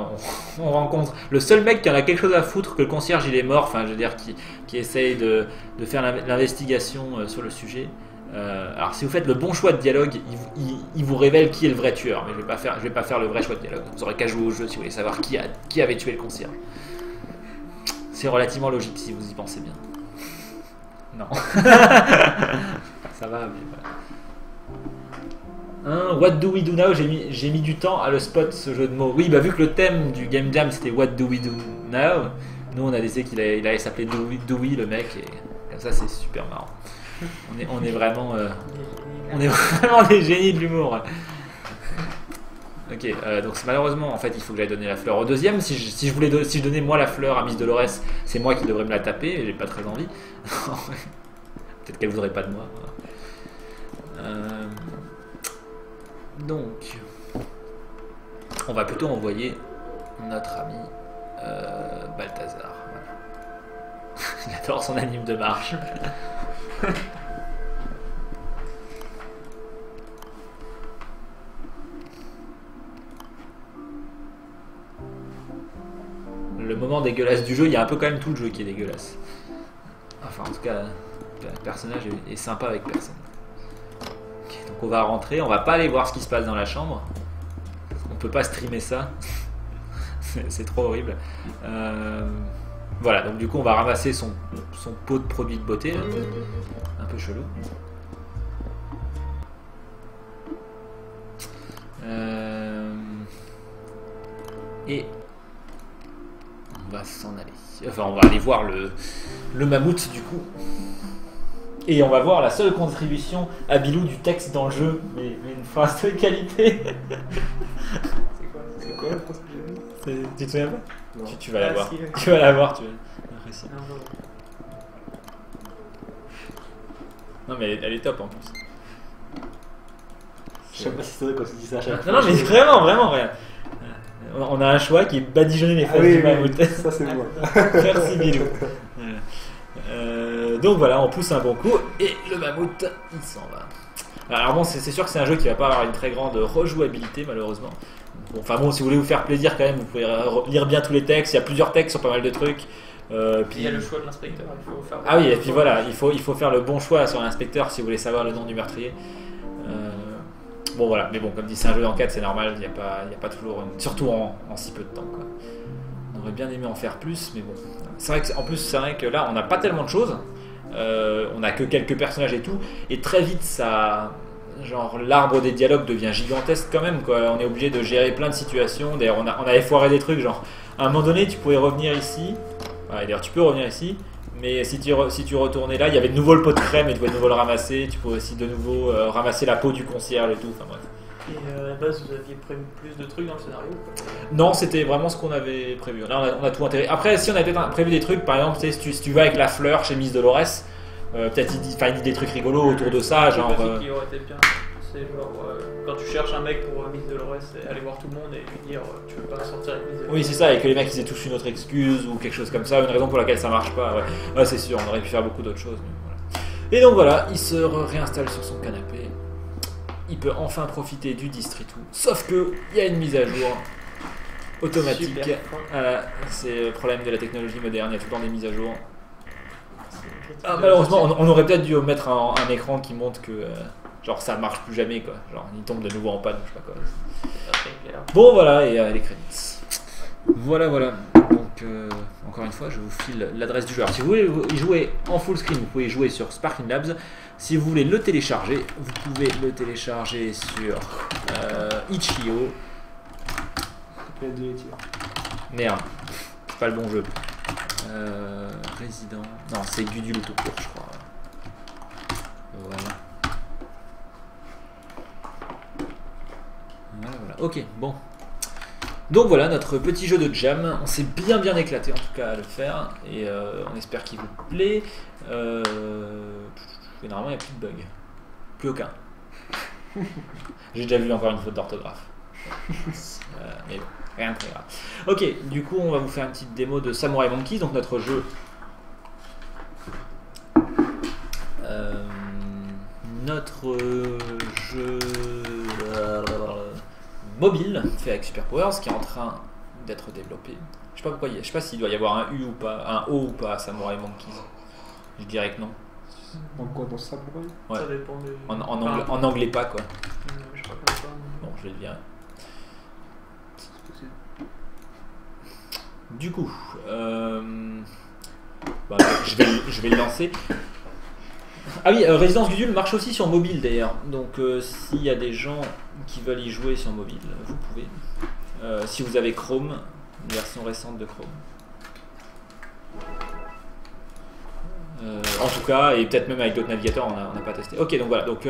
on rencontre le seul mec qui en a quelque chose à foutre que le concierge il est mort, enfin je veux dire qui essaye de faire l'investigation sur le sujet. Alors si vous faites le bon choix de dialogue, il vous révèle qui est le vrai tueur, mais je vais pas faire le vrai choix de dialogue. Vous aurez qu'à jouer au jeu si vous voulez savoir qui avait tué le concierge. C'est relativement logique si vous y pensez bien. Non. Ça va, mais voilà. What do we do now? J'ai mis du temps à le spot ce jeu de mots. Oui, bah vu que le thème du Game Jam c'était What do we do now, nous on a décidé qu'il allait s'appeler Do We le mec, et comme ça c'est super marrant. On est vraiment des génies de l'humour. Ok, donc malheureusement en fait il faut que j'aille donner la fleur au deuxième. Si je donnais moi la fleur à Miss Dolores, c'est moi qui devrais me la taper et j'ai pas très envie. Peut-être qu'elle voudrait pas de moi. Donc on va plutôt envoyer notre ami Balthazar. Voilà. Il adore son anime de marche. Le moment dégueulasse du jeu, il y a un peu quand même tout le jeu qui est dégueulasse. Enfin, en tout cas, le personnage est sympa avec personne. Okay, donc on va rentrer, on va pas aller voir ce qui se passe dans la chambre. On peut pas streamer ça. C'est trop horrible. Voilà, donc du coup on va ramasser son pot de produits de beauté, là. Un peu chelou. Et on va s'en aller. Enfin, on va aller voir le mammouth du coup. Et on va voir la seule contribution à Bilou du texte dans le jeu, mais une phrase de qualité. C'est quoi la phrase que j'ai dit? Tu te souviens pas? Non. Tu vas la voir. Si, Tu vas la voir, tu vas apprécier. Non mais elle est top en plus. Je sais pas si c'est vrai quand tu dis ça à chaque fois. Non mais vraiment rien. On a un choix qui est badigeonner les fesses du mammouth. Ça c'est moi. Merci Bilou. Donc voilà, on pousse un bon coup et le mammouth il s'en va. Alors bon, c'est sûr que c'est un jeu qui va pas avoir une très grande rejouabilité malheureusement. Bon, enfin bon, si vous voulez vous faire plaisir quand même, vous pouvez lire bien tous les textes. Il y a plusieurs textes sur pas mal de trucs. Puis... Il y a le choix de l'inspecteur. Il faut faire Ah oui, et puis voilà, il faut faire le bon choix sur l'inspecteur si vous voulez savoir le nom du meurtrier. Bon voilà, mais bon, comme dit, c'est un jeu d'enquête, c'est normal, il n'y a pas toujours, surtout en si peu de temps, quoi. On aurait bien aimé en faire plus, mais bon. C'est vrai que là, on n'a pas tellement de choses. On n'a que quelques personnages et tout, et très vite, genre l'arbre des dialogues devient gigantesque quand même, quoi. On est obligé de gérer plein de situations. D'ailleurs, on avait foiré des trucs, genre à un moment donné, tu pouvais revenir ici. Ouais, d'ailleurs, tu peux revenir ici. Mais si tu retournais là, il y avait de nouveau le pot de crème et tu pouvais de nouveau le ramasser. Tu pouvais aussi de nouveau ramasser la peau du concierge et tout. Enfin bref. Et à la base, vous aviez prévu plus de trucs dans le scénario ou pas? Non, c'était vraiment ce qu'on avait prévu. Là, on a tout intégré. Après, si on avait peut-être prévu des trucs, par exemple, si tu vas avec la fleur chez Miss Dolores, peut-être il dit des trucs rigolos autour de ça. Genre, le truc qui aurait été bien, c'est genre quand tu cherches un mec pour Miss Dolores, aller voir tout le monde et lui dire tu veux pas sortir avec Miss Dolores. Oui, c'est ça, et que les mecs ils aient tous une autre excuse ou quelque chose comme ça, une raison pour laquelle ça marche pas. Ouais, c'est sûr, on aurait pu faire beaucoup d'autres choses. Mais voilà. Et donc voilà, il se réinstalle sur son canapé. Il peut enfin profiter du District 2. Sauf que il y a une mise à jour automatique. C'est le problème de la technologie moderne, il y a tout le temps des mises à jour. Malheureusement, on aurait peut-être dû mettre un écran qui montre que genre ça marche plus jamais, quoi. Genre il tombe de nouveau en panne, je sais pas quoi. Bon voilà, et les crédits. Voilà. Donc encore une fois, je vous file l'adresse du joueur. Si vous voulez y jouer en full screen, vous pouvez y jouer sur Sparking Labs. Si vous voulez le télécharger, vous pouvez le télécharger sur Itch.io. Merde, c'est pas le bon jeu. Résident. Non, c'est Gudule tout court, je crois. Voilà. Voilà. Ok, bon. Donc voilà notre petit jeu de jam. On s'est bien éclaté en tout cas à le faire. Et on espère qu'il vous plaît. Et normalement il n'y a plus de bugs. Plus aucun. J'ai déjà vu encore une faute d'orthographe. Mais bon, rien de très grave. Ok, du coup on va vous faire une petite démo de Samurai Monkeys, donc notre jeu. Notre jeu mobile fait avec Superpowers qui est en train d'être développé. Je sais pas pourquoi, je sais pas s'il doit y avoir un U ou pas, un O ou pas à Samurai Monkeys. Je dirais que non. En quoi, dans Samurai? Ouais. Ça dépend des... En anglais pas quoi. Je sais pas comment ça. Bon, je vais le virer. Du coup, je vais le lancer. Ah oui, Résidence Gudule marche aussi sur mobile d'ailleurs. Donc s'il y a des gens qui veulent y jouer sur mobile, vous pouvez. Si vous avez Chrome, une version récente de Chrome. En tout cas, et peut-être même avec d'autres navigateurs, on n'a pas testé. Ok, donc voilà. Donc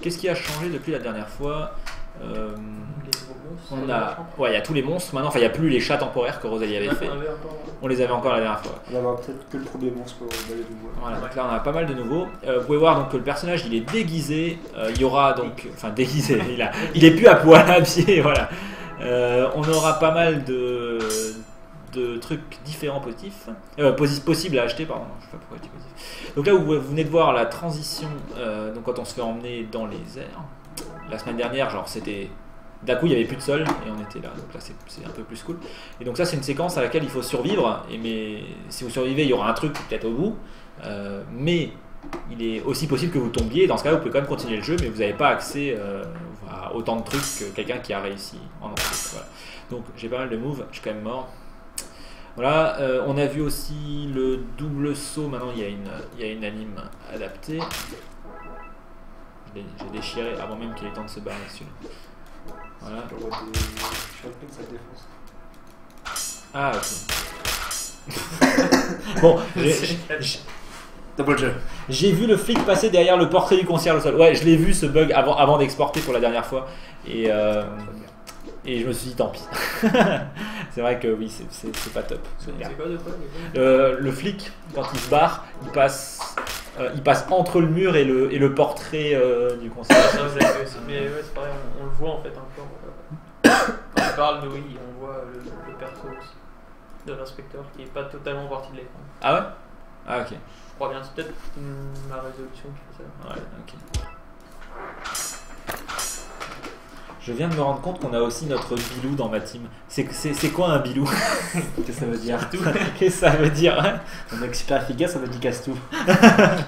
qu'est-ce qui a changé depuis la dernière fois? Il y a tous les monstres maintenant. Enfin, il n'y a plus les chats temporaires que Rosalie avait fait. On les avait encore la dernière fois. On avait peut-être que le premier monstre pour les nouveaux. Voilà, donc là on a pas mal de nouveaux. Vous pouvez voir donc que le personnage il est déguisé. Il y aura donc, enfin déguisé, il est plus à poil à pied, voilà. On aura pas mal de trucs différents positifs, possibles à acheter, pardon. Je sais pas pourquoi je dis positif. Donc là vous venez de voir la transition, donc quand on se fait emmener dans les airs. La semaine dernière, genre c'était d'un coup il n'y avait plus de sol et on était là, donc là c'est un peu plus cool. Et donc ça c'est une séquence à laquelle il faut survivre, mais si vous survivez il y aura un truc peut-être au bout, mais il est aussi possible que vous tombiez, dans ce cas-là vous pouvez quand même continuer le jeu, mais vous n'avez pas accès à autant de trucs que quelqu'un qui a réussi en entier. Voilà. Donc j'ai pas mal de moves, je suis quand même mort. Voilà, on a vu aussi le double saut, maintenant il y a une anime adaptée. J'ai déchiré avant même qu'il ait le temps de se barrer dessus. Voilà. Je suis de sa défense. Ah ok. Bon, double jump. j'ai vu le flic passer derrière le portrait du concierge au sol. Ouais, je l'ai vu ce bug avant d'exporter pour la dernière fois. Et je me suis dit tant pis. C'est vrai que oui, c'est pas top. C'est quoi de quoi Le flic, quand il se barre, il passe entre le mur et le portrait du concierge. Mais ouais, c'est pareil, on le voit en fait un peu. Quand on parle de oui, on voit le perso aussi de l'inspecteur qui est pas totalement parti de l'écran. Ah ouais? Ah ok. Je crois bien, c'est peut-être ma résolution qui fait ça. Ouais, ok. Je viens de me rendre compte qu'on a aussi notre Bilou dans ma team. C'est quoi un Bilou? Qu'est-ce que ça veut dire? Qu'est-ce que ça veut dire? Un mec super efficace, ça veut dire casse tout.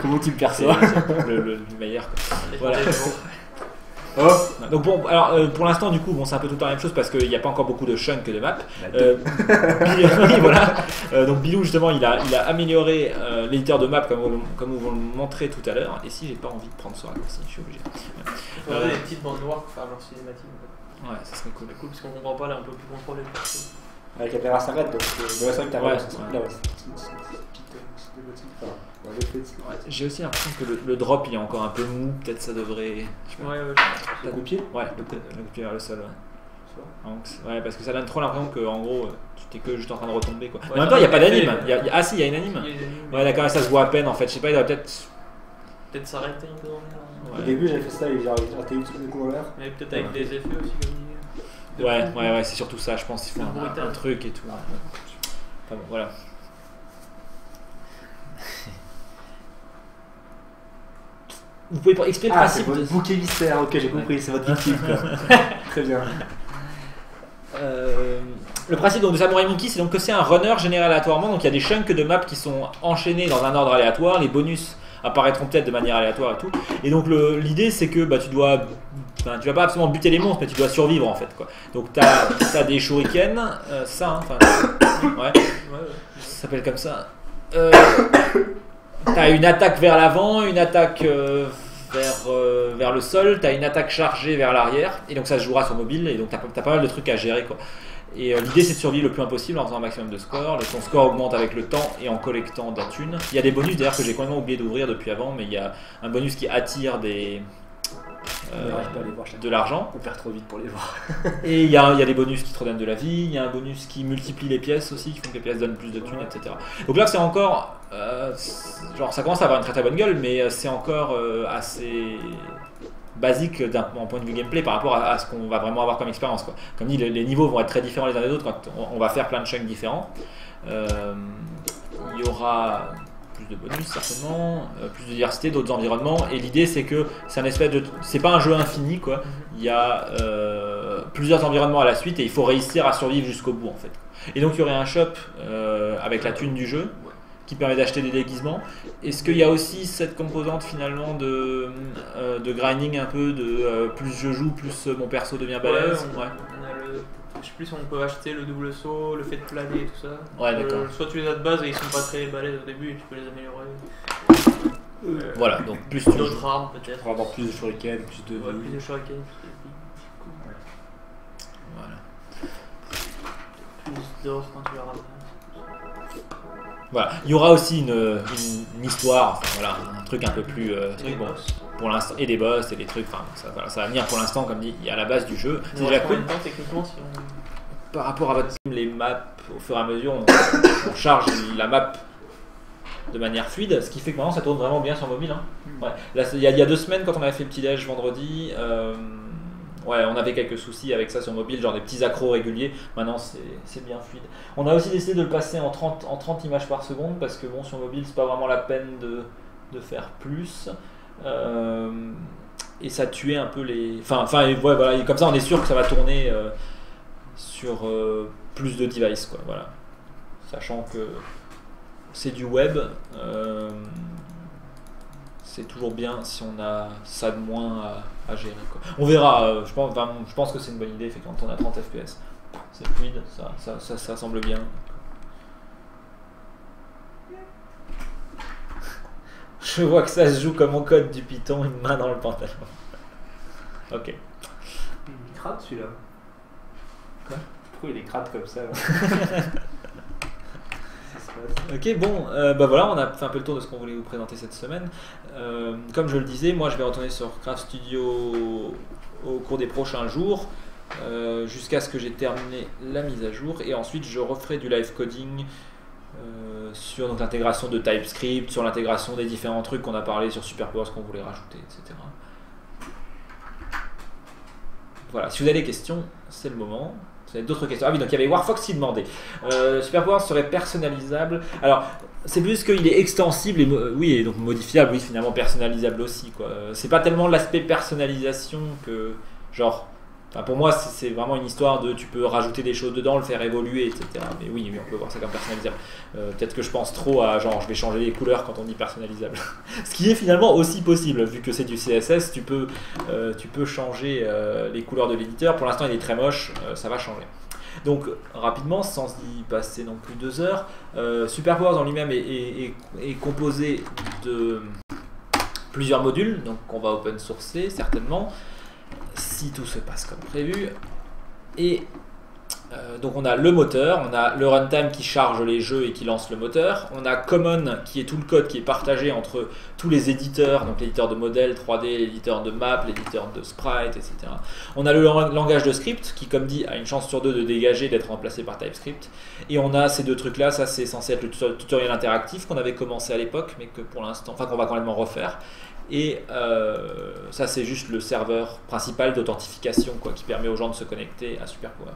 Comment tu le perçois? Le meilleur. Voilà. Oh. Donc bon, alors pour l'instant du coup, bon, c'est un peu tout le temps la même chose parce qu'il n'y a pas encore beaucoup de chunks de maps. Oui, voilà. Donc Bilou justement, il a amélioré l'éditeur de map comme vous le montrez tout à l'heure. Et si j'ai pas envie de prendre ce raccourci, je suis obligé. Il faudrait des petites bandes noires pour faire leur cinématique. Ouais, ça serait cool. C'est cool parce qu'on comprend pas là, on peut plus contrôler le perso. Avec la caméra s'arrête, donc c'est vrai que t'as Ouais, raison, ouais. J'ai aussi l'impression que le drop il est encore un peu mou, peut-être ça devrait. Ouais, Le coup de pied? Ouais, le coup de pied vers le sol, ouais. Ouais, parce que ça donne trop l'impression que en gros tu t'es que juste en train de retomber quoi. Ouais, En même temps, il n'y a pas d'anime. fait, Ah si, il y a une anime. Il y a des animes, Ouais, d'accord, ça se voit à peine en fait. Je sais pas, il doit peut-être. peut-être s'arrêter un peu dans l'air. Au début, j'avais fait ça et j'ai arrêté une seconde de coup en l'air. Mais peut-être avec des effets aussi comme il est. Ouais, c'est surtout ça, je pense qu'il faut un truc et tout. Enfin bon, voilà. Vous pouvez expliquer le Ah, c'est principe votre bouquet mystère, ok, j'ai compris, c'est votre victime quoi. Très bien. Le principe donc, de Samurai Monkey, c'est donc que c'est un runner généré aléatoirement. Donc il y a des chunks de maps qui sont enchaînés dans un ordre aléatoire. Les bonus apparaîtront peut-être de manière aléatoire et tout. Et donc l'idée c'est que tu vas pas absolument buter les monstres, mais tu dois survivre en fait quoi. Donc t'as des shurikens, ça. Ouais, Ouais. ça s'appelle comme ça. T'as une attaque vers l'avant, une attaque vers le sol, t'as une attaque chargée vers l'arrière, et donc ça se jouera sur mobile, et donc t'as pas mal de trucs à gérer, quoi. Et l'idée c'est de survivre le plus loin possible en faisant un maximum de score. Ton score augmente avec le temps et en collectant de la thune. Il y a des bonus d'ailleurs que j'ai complètement oublié d'ouvrir depuis avant, mais il y a un bonus qui attire de l'argent. On perd trop vite pour les voir. Et il y a des bonus qui te redonnent de la vie, il y a un bonus qui multiplie les pièces aussi, qui font que les pièces donnent plus de thunes, etc. Donc là c'est encore, genre ça commence à avoir une très très bonne gueule, mais c'est encore assez basique d'un point de vue gameplay par rapport à ce qu'on va vraiment avoir comme expérience, quoi. Comme dit, les niveaux vont être très différents les uns des autres quand on va faire plein de chunks différents. Il y aura plus de bonus certainement, plus de diversité, d'autres environnements, et l'idée c'est que c'est un espèce de, c'est pas un jeu infini, quoi. Il y a plusieurs environnements à la suite et il faut réussir à survivre jusqu'au bout, en fait. Et donc il y aurait un shop avec la thune du jeu qui permet d'acheter des déguisements. Est-ce qu'il y a aussi cette composante finalement de grinding un peu, de plus je joue, plus mon perso devient balèze? On a je sais plus si on peut acheter le double saut, le fait de planer et tout ça. Ouais, d'accord. Soit tu les as de base et ils sont pas très balèzes au début et tu peux les améliorer. Voilà, donc plus d'autres armes peut-être. Pour avoir plus de shuriken, plus de... Ouais, plus de shuriken, Voilà. plus d'or quand tu la ramasses. Voilà, il y aura aussi une histoire, enfin, voilà, un truc un peu plus bon, pour l'instant, et des boss et des trucs, enfin ça, voilà, ça va venir pour l'instant, comme dit, il y a la base du jeu. C'est déjà cool. Techniquement, si on... Par rapport à votre team, les maps, au fur et à mesure, on charge la map de manière fluide, ce qui fait que maintenant ça tourne vraiment bien sur mobile. Hein. Ouais. Là, il y a 2 semaines, quand on avait fait le petit déj vendredi, ouais, on avait quelques soucis avec ça sur mobile, genre des petits accros réguliers. Maintenant, c'est bien fluide. On a aussi décidé de le passer en 30 images par seconde parce que bon, sur mobile, c'est pas vraiment la peine de faire plus. Et ça tuait un peu les. Enfin, ouais, voilà, comme ça, on est sûr que ça va tourner sur plus de devices, quoi. Voilà. Sachant que c'est du web. C'est toujours bien si on a ça de moins à gérer, quoi. On verra, je pense que c'est une bonne idée, fait, quand on a 30 fps, c'est fluide, ça semble bien. Je vois que ça se joue comme en code du Python, une main dans le pantalon. Ok. Il crade celui-là. Quoi ? Pourquoi il est crade comme ça là? Ok, bon, bah voilà, on a fait un peu le tour de ce qu'on voulait vous présenter cette semaine. Comme je le disais, moi je vais retourner sur Craft Studio au cours des prochains jours, jusqu'à ce que j'ai terminé la mise à jour, et ensuite je referai du live coding sur l'intégration de TypeScript, sur l'intégration des différents trucs qu'on a parlé sur SuperPowers qu'on voulait rajouter, etc. Voilà, si vous avez des questions, c'est le moment. Vous avez d'autres questions? Ah oui, donc il y avait Warfox qui demandait. SuperPowers serait personnalisable. Alors, c'est plus qu'il est extensible et oui, et donc modifiable, oui, finalement personnalisable aussi, quoi. C'est pas tellement l'aspect personnalisation que, genre, enfin, pour moi, c'est vraiment une histoire de tu peux rajouter des choses dedans, le faire évoluer, etc. Mais oui, on peut voir ça comme personnalisable. Peut-être que je pense trop à genre je vais changer les couleurs quand on dit personnalisable. Ce qui est finalement aussi possible, vu que c'est du CSS, tu peux changer les couleurs de l'éditeur. Pour l'instant, il est très moche, ça va changer. Donc rapidement, sans y passer non plus 2 heures, SuperPowers en lui-même est composé de plusieurs modules, donc on va open sourcer certainement, si tout se passe comme prévu. Et donc on a le moteur, on a le runtime qui charge les jeux et qui lance le moteur, on a Common qui est tout le code qui est partagé entre tous les éditeurs, donc l'éditeur de modèles 3D, l'éditeur de map, l'éditeur de sprite, etc. On a le langage de script qui, comme dit, a une chance sur 2 de dégager, d'être remplacé par TypeScript. Et on a ces 2 trucs là, ça c'est censé être le tutoriel interactif qu'on avait commencé à l'époque, mais que pour l'instant, enfin qu'on va complètement refaire. Et ça c'est juste le serveur principal d'authentification, quoi, qui permet aux gens de se connecter à SuperPowers.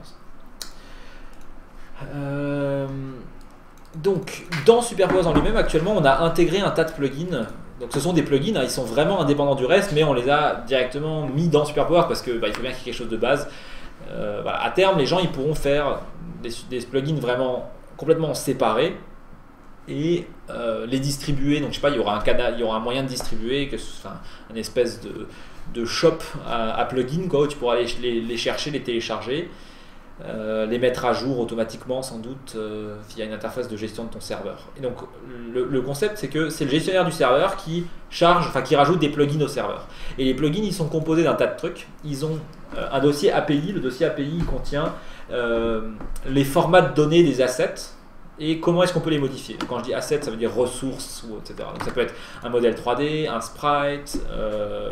Donc dans SuperPowers en lui-même, actuellement on a intégré un tas de plugins. Donc ce sont des plugins, hein, ils sont vraiment indépendants du reste, mais on les a directement mis dans SuperPowers parce que il faut bien qu'il y ait quelque chose de base. Voilà. À terme, les gens ils pourront faire des plugins vraiment complètement séparés et les distribuer. Donc je sais pas, il y aura un moyen de distribuer, une espèce de shop à plugins, quoi, où tu pourras les chercher, les télécharger. les mettre à jour automatiquement sans doute via une interface de gestion de ton serveur. Et donc le concept c'est que c'est le gestionnaire du serveur qui qui rajoute des plugins au serveur. Et les plugins ils sont composés d'un tas de trucs. Ils ont un dossier API, le dossier API il contient les formats de données des assets et comment est-ce qu'on peut les modifier. Quand je dis assets ça veut dire ressources ou etc. Donc ça peut être un modèle 3D, un sprite,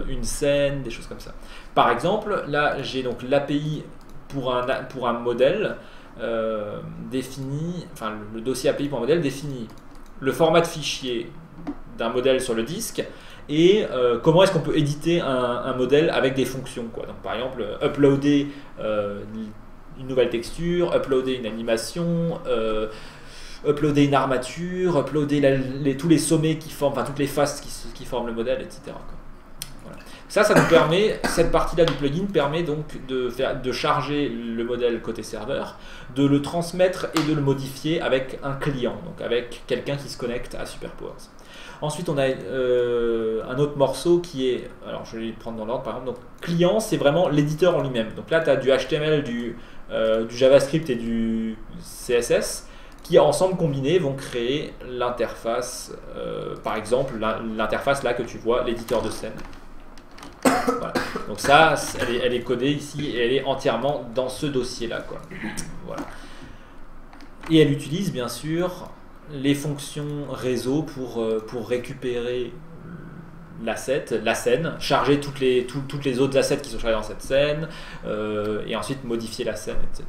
une scène, des choses comme ça. Par exemple là j'ai donc l'API pour un modèle défini, enfin le dossier API pour un modèle définit le format de fichier d'un modèle sur le disque et comment est-ce qu'on peut éditer un modèle avec des fonctions quoi. Donc par exemple uploader une nouvelle texture, uploader une animation, uploader une armature, uploader tous les sommets qui forment, enfin toutes les faces qui forment le modèle, etc. quoi. Ça nous permet, cette partie-là du plugin permet donc de charger le modèle côté serveur, de le transmettre et de le modifier avec un client, donc avec quelqu'un qui se connecte à SuperPowers. Ensuite, on a un autre morceau qui est, alors je vais le prendre dans l'ordre par exemple, donc client c'est vraiment l'éditeur en lui-même. Donc là tu as du HTML, du JavaScript et du CSS qui ensemble combinés vont créer l'interface, par exemple l'interface là que tu vois, l'éditeur de scène. Voilà. Donc ça, elle est codée ici et elle est entièrement dans ce dossier-là, quoi. Voilà. Et elle utilise bien sûr les fonctions réseau pour récupérer la scène, charger toutes les autres assets qui sont chargés dans cette scène, et ensuite modifier la scène, etc.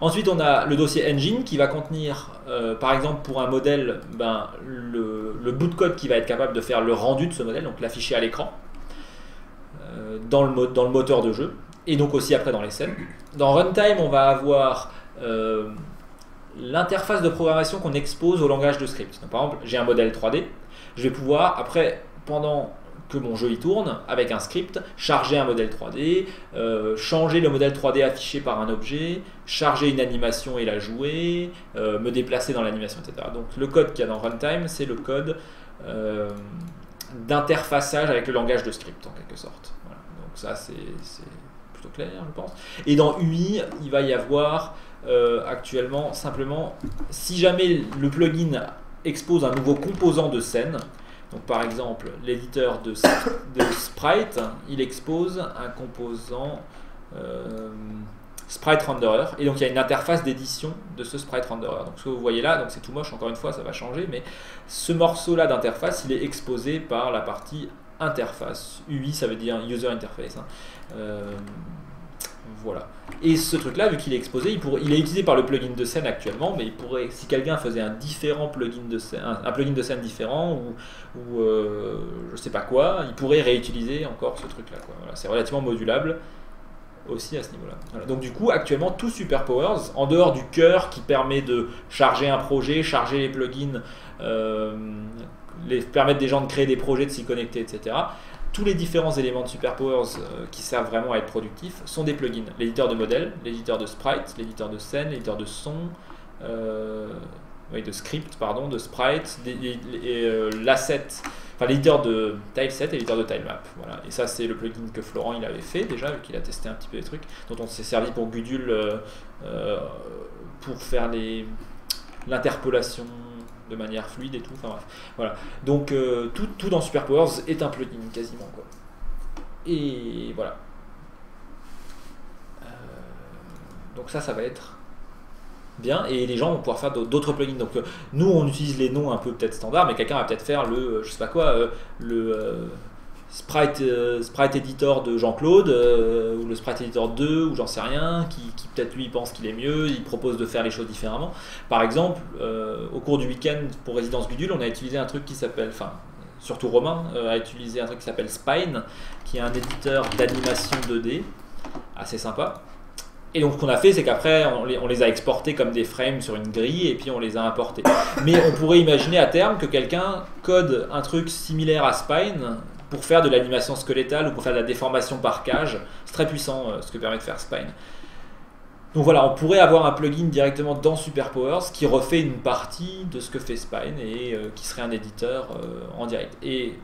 Ensuite, on a le dossier engine qui va contenir, par exemple pour un modèle, le bout de code qui va être capable de faire le rendu de ce modèle, donc l'afficher à l'écran. Dans le moteur de jeu et donc aussi après dans les scènes. Dans Runtime, on va avoir l'interface de programmation qu'on expose au langage de script. Donc, par exemple, j'ai un modèle 3D, je vais pouvoir, après, pendant que mon jeu y tourne, avec un script, charger un modèle 3D, changer le modèle 3D affiché par un objet, charger une animation et la jouer, me déplacer dans l'animation, etc. Donc le code qu'il y a dans Runtime, c'est le code d'interfaçage avec le langage de script en quelque sorte. Voilà. Donc ça c'est plutôt clair je pense. Et dans UI il va y avoir actuellement simplement si jamais le plugin expose un nouveau composant de scène, donc par exemple l'éditeur de sprite il expose un composant sprite renderer et donc il y a une interface d'édition de ce sprite renderer. Donc ce que vous voyez là, donc c'est tout moche encore une fois, ça va changer, mais ce morceau là d'interface il est exposé par la partie interface. UI ça veut dire user interface. Voilà. Et ce truc là, vu qu'il est exposé, il est utilisé par le plugin de scène actuellement, mais il pourrait, si quelqu'un faisait un plugin de scène différent ou je sais pas quoi, il pourrait réutiliser encore ce truc là. Voilà. C'est relativement modulable aussi à ce niveau-là. Voilà. Donc du coup, actuellement, tout SuperPowers, en dehors du cœur qui permet de charger un projet, charger les plugins, permettre des gens de créer des projets, de s'y connecter, etc. Tous les différents éléments de SuperPowers qui servent vraiment à être productifs sont des plugins. L'éditeur de modèle, l'éditeur de sprite, l'éditeur de scène, l'éditeur de son, de script, pardon, de sprite, l'asset, enfin l'éditeur de tileset et l'éditeur de tilemap. Voilà. Et ça c'est le plugin que Florent il avait fait déjà, vu qu'il a testé un petit peu les trucs, dont on s'est servi pour Gudule pour faire l'interpolation de manière fluide et tout, enfin bref. Voilà. Donc tout dans SuperPowers est un plugin quasiment quoi. Et voilà. Donc ça va être bien et les gens vont pouvoir faire d'autres plugins. Donc nous on utilise les noms un peu peut-être standards, mais quelqu'un va peut-être faire le je sais pas quoi le sprite editor de Jean-Claude ou le sprite editor 2 ou j'en sais rien qui peut-être lui pense qu'il est mieux, il propose de faire les choses différemment. Par exemple au cours du week-end pour Résidence Gudule on a utilisé un truc qui s'appelle, enfin surtout Romain a utilisé un truc qui s'appelle Spine qui est un éditeur d'animation 2D assez sympa. Et donc ce qu'on a fait c'est qu'après on les a exportés comme des frames sur une grille et puis on les a importés. Mais on pourrait imaginer à terme que quelqu'un code un truc similaire à Spine pour faire de l'animation squelettale ou pour faire de la déformation par cage. C'est très puissant ce que permet de faire Spine. Donc voilà, on pourrait avoir un plugin directement dans SuperPowers qui refait une partie de ce que fait Spine et qui serait un éditeur en direct. Et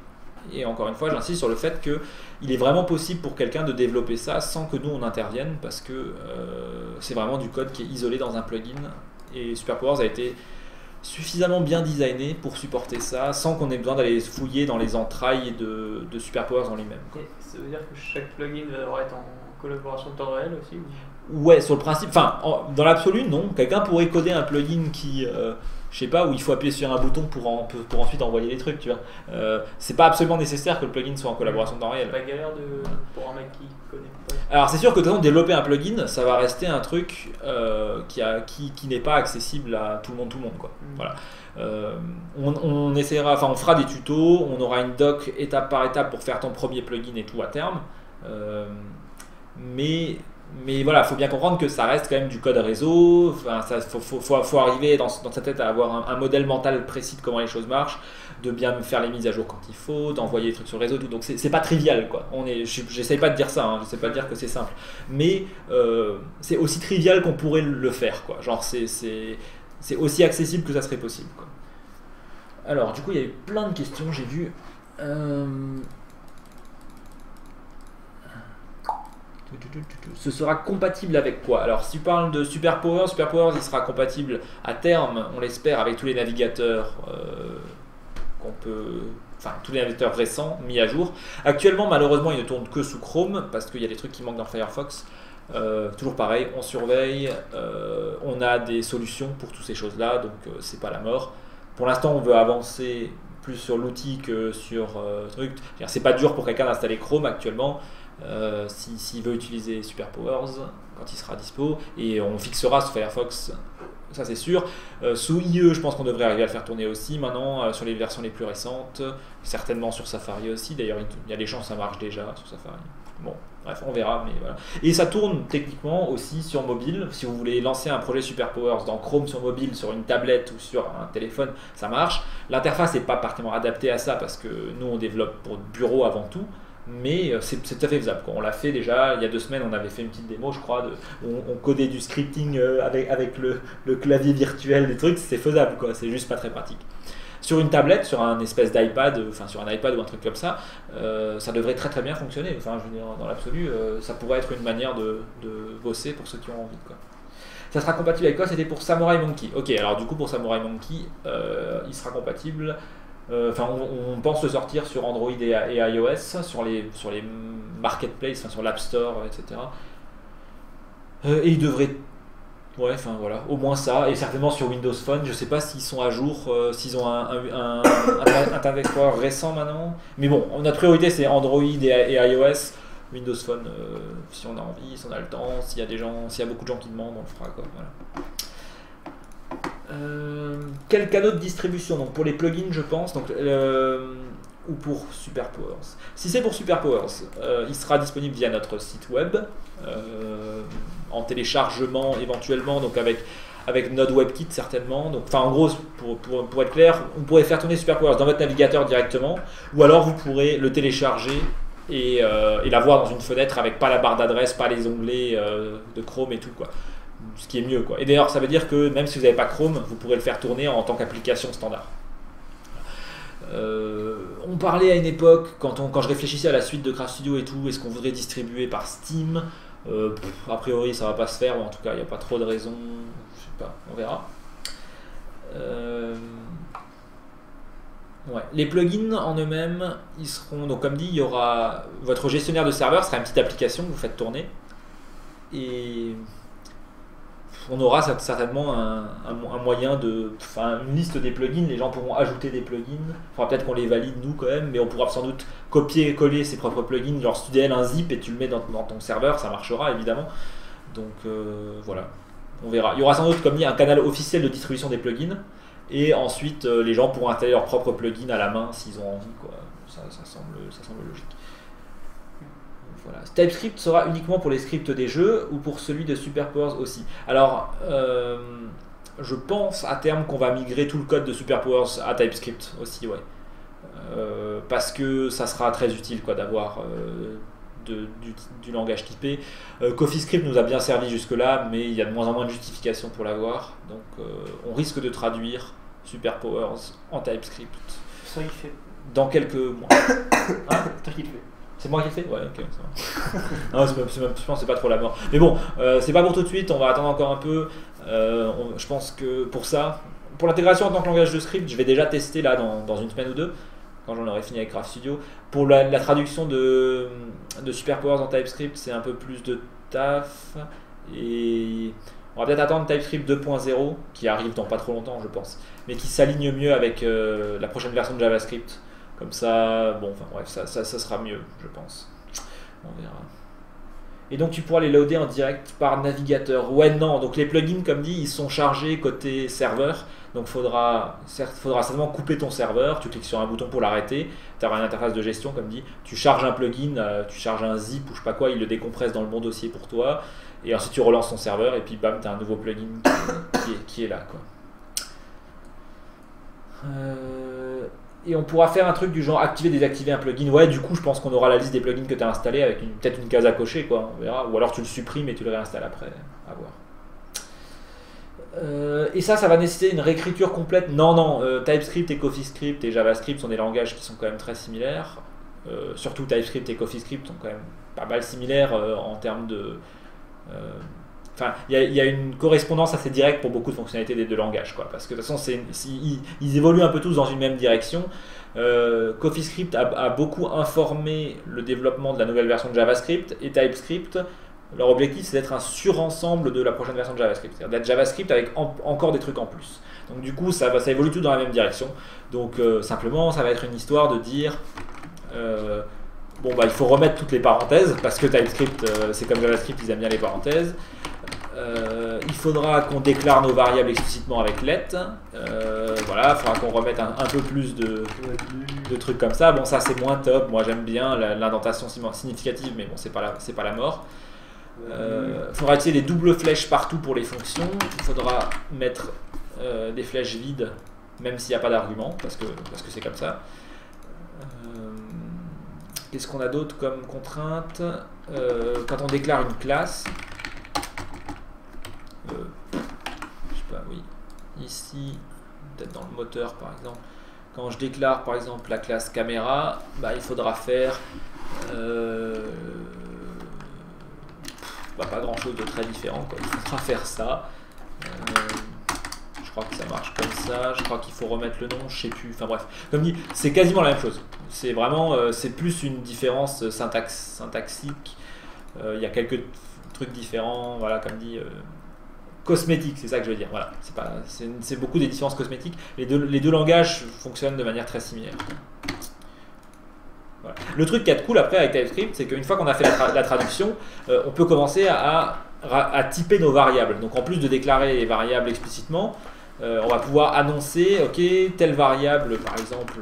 Et encore une fois, j'insiste sur le fait qu'il est vraiment possible pour quelqu'un de développer ça sans que nous on intervienne, parce que c'est vraiment du code qui est isolé dans un plugin. Et SuperPowers a été suffisamment bien designé pour supporter ça, sans qu'on ait besoin d'aller fouiller dans les entrailles de SuperPowers en lui-même, quoi. Et ça veut dire que chaque plugin va devoir être en collaboration de temps réel aussi Ouais, sur le principe, enfin, dans l'absolu, non. Quelqu'un pourrait coder un plugin qui, je sais pas, où il faut appuyer sur un bouton pour ensuite envoyer les trucs, tu vois. C'est pas absolument nécessaire que le plugin soit en collaboration de temps réel. C'est pas galère pour un mec qui connaît pas. Alors c'est sûr que de toute façon, développer un plugin, ça va rester un truc qui n'est pas accessible à tout le monde, quoi. Voilà. On essaiera, enfin on fera des tutos, on aura une doc étape par étape pour faire ton premier plugin et tout à terme. Mais voilà, il faut bien comprendre que ça reste quand même du code réseau. Enfin, faut arriver dans sa tête à avoir un modèle mental précis de comment les choses marchent, de bien faire les mises à jour quand il faut, d'envoyer des trucs sur le réseau, tout. Donc c'est pas trivial, quoi. J'essaye pas de dire ça, hein, j'essaie pas de dire que c'est simple, mais c'est aussi trivial qu'on pourrait le faire, quoi. Genre c'est aussi accessible que ça serait possible, quoi. Alors du coup il y a eu plein de questions, j'ai vu. Ce sera compatible avec quoi? Alors si tu parles de SuperPowers, il sera compatible à terme, on l'espère, avec tous les navigateurs tous les navigateurs récents mis à jour. Actuellement, malheureusement, il ne tourne que sous Chrome parce qu'il y a des trucs qui manquent dans Firefox. Toujours pareil, on surveille, on a des solutions pour toutes ces choses-là, donc c'est pas la mort. Pour l'instant, on veut avancer plus sur l'outil que sur truc. C'est pas dur pour quelqu'un d'installer Chrome actuellement. S'il veut utiliser SuperPowers quand il sera dispo, et on fixera sous Firefox, ça c'est sûr. Sous IE, je pense qu'on devrait arriver à le faire tourner aussi maintenant sur les versions les plus récentes, certainement sur Safari aussi. D'ailleurs, il y a des chances que ça marche déjà sur Safari. Bon, bref, on verra, mais voilà. Et ça tourne techniquement aussi sur mobile. Si vous voulez lancer un projet SuperPowers dans Chrome sur mobile, sur une tablette ou sur un téléphone, ça marche. L'interface n'est pas particulièrement adaptée à ça parce que nous on développe pour bureau avant tout. Mais c'est tout à fait faisable, quoi. On l'a fait déjà il y a 2 semaines, on avait fait une petite démo, je crois, on codait du scripting avec le clavier virtuel, des trucs, c'est faisable, quoi. C'est juste pas très pratique. Sur une tablette, sur un espèce d'iPad, enfin sur un iPad ou un truc comme ça, ça devrait très très bien fonctionner. Enfin, je veux dire, dans l'absolu, ça pourrait être une manière de bosser pour ceux qui ont envie, quoi. Ça sera compatible avec quoi? C'était pour Samurai Monkey. Ok, alors du coup pour Samurai Monkey, il sera compatible. On pense le sortir sur Android et iOS, sur les marketplaces, sur l'App Store, etc. Et il devrait, ouais, enfin voilà, au moins ça, et certainement sur Windows Phone. Je sais pas s'ils sont à jour, s'ils ont un Internet Explorer récent maintenant. Mais bon, notre priorité c'est Android et iOS. Windows Phone, si on a envie, si on a le temps, s'il y a beaucoup de gens qui demandent, on le fera, quoi. Voilà. Quel canal de distribution? Donc pour les plugins, je pense, donc, ou pour SuperPowers. Si c'est pour SuperPowers, il sera disponible via notre site web, en téléchargement éventuellement, donc avec Node WebKit certainement. Donc, en gros, pour être clair, on pourrait faire tourner SuperPowers dans votre navigateur directement, ou alors vous pourrez le télécharger et l'avoir dans une fenêtre avec pas la barre d'adresse, pas les onglets de Chrome et tout, quoi. Ce qui est mieux, quoi. Et d'ailleurs, ça veut dire que même si vous n'avez pas Chrome, vous pourrez le faire tourner en tant qu'application standard. On parlait à une époque, quand je réfléchissais à la suite de Craft Studio et tout, est-ce qu'on voudrait distribuer par Steam? A priori, ça va pas se faire, ou en tout cas, il n'y a pas trop de raisons. Je sais pas, on verra. Ouais. Les plugins en eux-mêmes, ils seront, donc comme dit, il y aura votre gestionnaire de serveur sera une petite application que vous faites tourner, et on aura certainement un moyen une liste des plugins. Les gens pourront ajouter des plugins. Il faudra peut-être qu'on les valide nous quand même, mais on pourra sans doute copier et coller ses propres plugins. Genre si tu DL un zip et tu le mets dans ton serveur, ça marchera évidemment. Donc voilà, on verra. Il y aura sans doute, comme dit, un canal officiel de distribution des plugins, et ensuite les gens pourront installer leurs propres plugins à la main s'ils ont envie, quoi. Ça semble logique. Voilà. TypeScript sera uniquement pour les scripts des jeux ou pour celui de SuperPowers aussi? Alors, je pense à terme qu'on va migrer tout le code de SuperPowers à TypeScript aussi, ouais. Parce que ça sera très utile, quoi, d'avoir du langage typé. CoffeeScript nous a bien servi jusque-là, mais il y a de moins en moins de justification pour l'avoir. Donc, on risque de traduire SuperPowers en TypeScript. Ça, il fait dans quelques mois. Hein? Toi qui le fais. C'est moi qui le fais? Ouais, ok, ça va. Non, je pense que c'est pas trop la mort. Mais bon, c'est pas pour tout de suite, on va attendre encore un peu. Je pense que pour ça, pour l'intégration en tant que langage de script, je vais déjà tester là dans une semaine ou deux, quand j'en aurai fini avec Craft Studio. Pour la traduction de Superpowers en TypeScript, c'est un peu plus de taf. Et on va peut-être attendre TypeScript 2.0, qui arrive dans pas trop longtemps, je pense, mais qui s'aligne mieux avec la prochaine version de JavaScript. Comme ça, bon, enfin bref, ça sera mieux, je pense. On verra. Et donc tu pourras les loader en direct par navigateur. Ouais, non, donc les plugins, comme dit, ils sont chargés côté serveur. Donc faudra certainement couper ton serveur. Tu cliques sur un bouton pour l'arrêter. Tu auras une interface de gestion, comme dit. Tu charges un plugin, tu charges un zip ou je sais pas quoi, il le décompresse dans le bon dossier pour toi. Et ensuite tu relances ton serveur et puis bam, tu as un nouveau plugin qui est là, quoi. Et on pourra faire un truc du genre activer, désactiver un plugin. Ouais, du coup, je pense qu'on aura la liste des plugins que tu as installés avec peut-être une case à cocher, quoi. On verra. Ou alors tu le supprimes et tu le réinstalles après. À voir. Et ça va nécessiter une réécriture complète. Non, TypeScript et CoffeeScript et JavaScript sont des langages qui sont quand même très similaires. Surtout TypeScript et CoffeeScript sont quand même pas mal similaires en termes de... Enfin, il y a une correspondance assez directe pour beaucoup de fonctionnalités des deux langages, quoi, parce que de toute façon, ils évoluent un peu tous dans une même direction. CoffeeScript a beaucoup informé le développement de la nouvelle version de JavaScript, et TypeScript, leur objectif, c'est d'être un surensemble de la prochaine version de JavaScript, c'est-à-dire d'être JavaScript avec encore des trucs en plus. Donc du coup, ça évolue tout dans la même direction. Donc simplement, ça va être une histoire de dire... bon, bah, il faut remettre toutes les parenthèses, parce que TypeScript, c'est comme JavaScript, ils aiment bien les parenthèses. Il faudra qu'on déclare nos variables explicitement avec let. Voilà, il faudra qu'on remette un peu plus de trucs comme ça. Bon, ça c'est moins top. Moi j'aime bien l'indentation significative, mais bon, c'est pas la mort. Il faudra utiliser les doubles flèches partout pour les fonctions. Il faudra mettre des flèches vides, même s'il n'y a pas d'argument, parce que c'est comme ça. Qu'est-ce qu'on a d'autre comme contrainte? Quand on déclare une classe, je sais pas, oui, ici, peut-être dans le moteur par exemple, quand je déclare par exemple la classe caméra, bah, il faudra faire pas grand chose de très différent, quoi. Il faudra faire ça. Je crois que ça marche comme ça, je crois qu'il faut remettre le nom, je sais plus, enfin bref. Comme dit, c'est quasiment la même chose. C'est vraiment, c'est plus une différence syntaxique. Il y a quelques trucs différents, voilà, comme dit, cosmétiques, c'est ça que je veux dire. Voilà, c'est beaucoup des différences cosmétiques. Les deux langages fonctionnent de manière très similaire. Voilà. Le truc qui est cool après avec TypeScript, c'est qu'une fois qu'on a fait la traduction, on peut commencer à typer nos variables. Donc en plus de déclarer les variables explicitement, on va pouvoir annoncer, ok, telle variable, par exemple,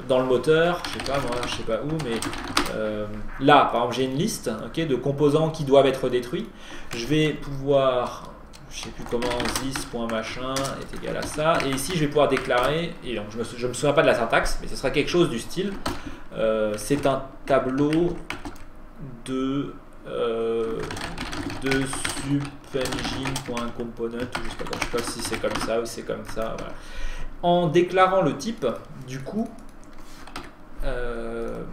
dans le moteur, je sais pas où, mais là, par exemple, j'ai une liste, ok, de composants qui doivent être détruits. Je vais pouvoir, je sais plus comment, this.machin est égal à ça, et ici, je vais pouvoir déclarer, et donc je me souviens pas de la syntaxe, mais ce sera quelque chose du style, c'est un tableau de subengine.component, je sais pas si c'est comme ça ou si c'est comme ça. Voilà. En déclarant le type, du coup, le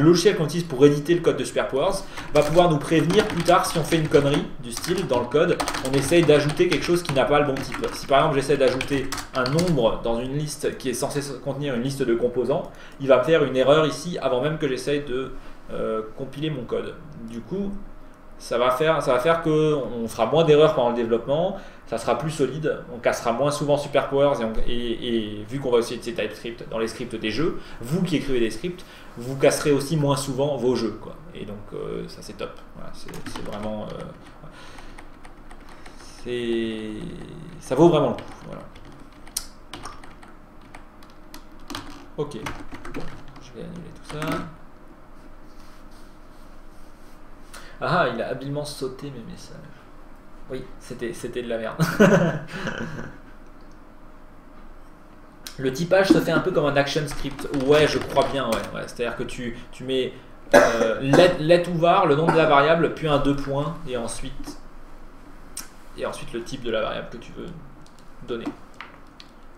logiciel qu'on utilise pour éditer le code de Superpowers va pouvoir nous prévenir plus tard si on fait une connerie du style dans le code, on essaye d'ajouter quelque chose qui n'a pas le bon type. Si par exemple j'essaie d'ajouter un nombre dans une liste qui est censée contenir une liste de composants, il va me faire une erreur ici avant même que j'essaye de compiler mon code. Du coup, ça va faire qu'on fera moins d'erreurs pendant le développement, ça sera plus solide, on cassera moins souvent Superpowers et vu qu'on va aussi utiliser TypeScript dans les scripts des jeux, vous qui écrivez des scripts, vous casserez aussi moins souvent vos jeux, quoi. Et donc ça c'est top. Voilà, c'est vraiment ça vaut vraiment le coup. Voilà. Ok, bon, je vais annuler tout ça. Ah, il a habilement sauté mes messages. Oui, c'était de la merde. Le typage se fait un peu comme un action script. Ouais, je crois bien, ouais. C'est-à-dire que tu mets let ou var, le nom de la variable, puis un 2 points, et ensuite le type de la variable que tu veux donner.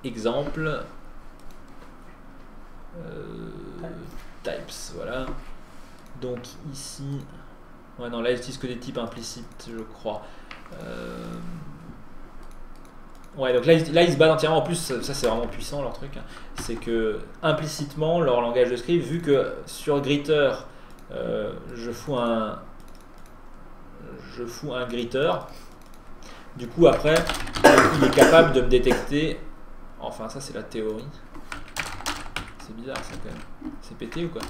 Exemple. Types, voilà. Donc ici, ouais non, là ils utilisent que des types implicites, je crois. Ouais, donc là ils se basent entièrement, en plus ça c'est vraiment puissant leur truc, hein. C'est que implicitement leur langage de script, vu que sur Greeter je fous un greeter, du coup après il est capable de me détecter, enfin ça c'est la théorie, c'est bizarre ça quand même, c'est pété ou quoi?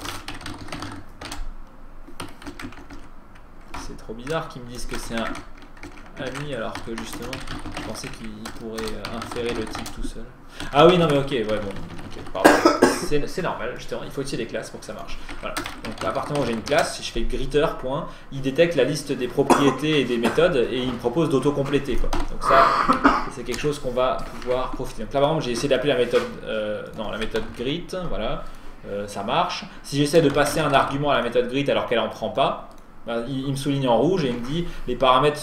C'est trop bizarre qu'ils me disent que c'est un ami alors que justement je pensais qu'il pourrait inférer le type tout seul. Ah oui non mais ok, ouais bon, ok, pardon. C'est normal, justement, il faut utiliser des classes pour que ça marche. Voilà. Donc à partir du moment où j'ai une classe, si je fais greeter, point, il détecte la liste des propriétés et des méthodes et il me propose d'auto-compléter, quoi. Donc ça, c'est quelque chose qu'on va pouvoir profiter. Donc là par exemple j'ai essayé d'appeler la méthode greet, voilà, ça marche. Si j'essaie de passer un argument à la méthode greet alors qu'elle en prend pas, bah, il me souligne en rouge et il me dit les paramètres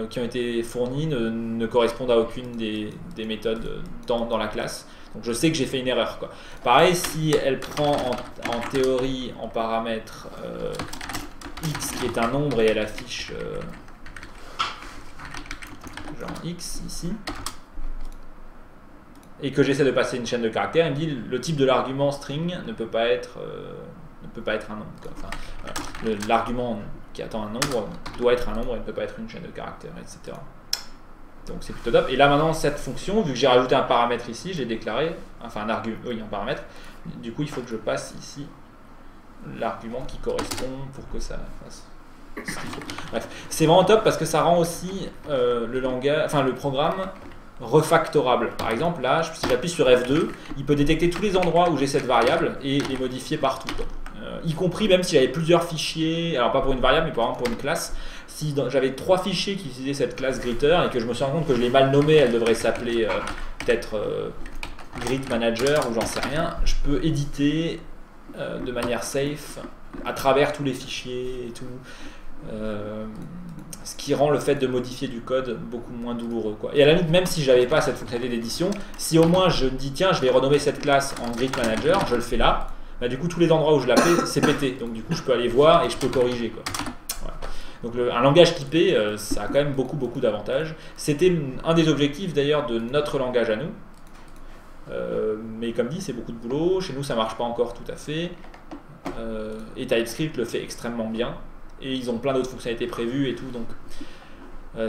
qui ont été fournis ne correspondent à aucune des méthodes dans la classe. Donc je sais que j'ai fait une erreur, quoi. Pareil, si elle prend en théorie en paramètre x qui est un nombre et elle affiche genre x ici, et que j'essaie de passer une chaîne de caractères, il me dit le type de l'argument string ne peut pas être un nombre, quoi. Enfin, voilà. L'argument qui attend un nombre doit être un nombre et ne peut pas être une chaîne de caractères, etc. Donc c'est plutôt top. Et là maintenant cette fonction, vu que j'ai rajouté un paramètre ici, je l'ai déclaré, enfin un argument, oui un paramètre, du coup il faut que je passe ici l'argument qui correspond pour que ça fasse ce qu'il faut. Bref, c'est vraiment top parce que ça rend aussi le programme refactorable. Par exemple là, si j'appuie sur F2, il peut détecter tous les endroits où j'ai cette variable et les modifier partout, quoi. Y compris même s'il y avait plusieurs fichiers, alors pas pour une variable mais par exemple pour une classe. Si j'avais 3 fichiers qui utilisaient cette classe greeter et que je me suis rendu compte que je l'ai mal nommée, elle devrait s'appeler peut-être greet manager ou j'en sais rien, je peux éditer de manière safe à travers tous les fichiers et tout, ce qui rend le fait de modifier du code beaucoup moins douloureux, quoi. Et à la limite, même si j'avais pas cette fonctionnalité d'édition, si au moins je me dis tiens je vais renommer cette classe en greet manager, je le fais là, bah, du coup tous les endroits où je l'appelle c'est pété, donc du coup je peux aller voir et je peux corriger, quoi. Donc un langage typé, ça a quand même beaucoup d'avantages. C'était un des objectifs d'ailleurs de notre langage à nous. Mais comme dit, c'est beaucoup de boulot. Chez nous, ça marche pas encore tout à fait. Et TypeScript le fait extrêmement bien. Et ils ont plein d'autres fonctionnalités prévues et tout. Donc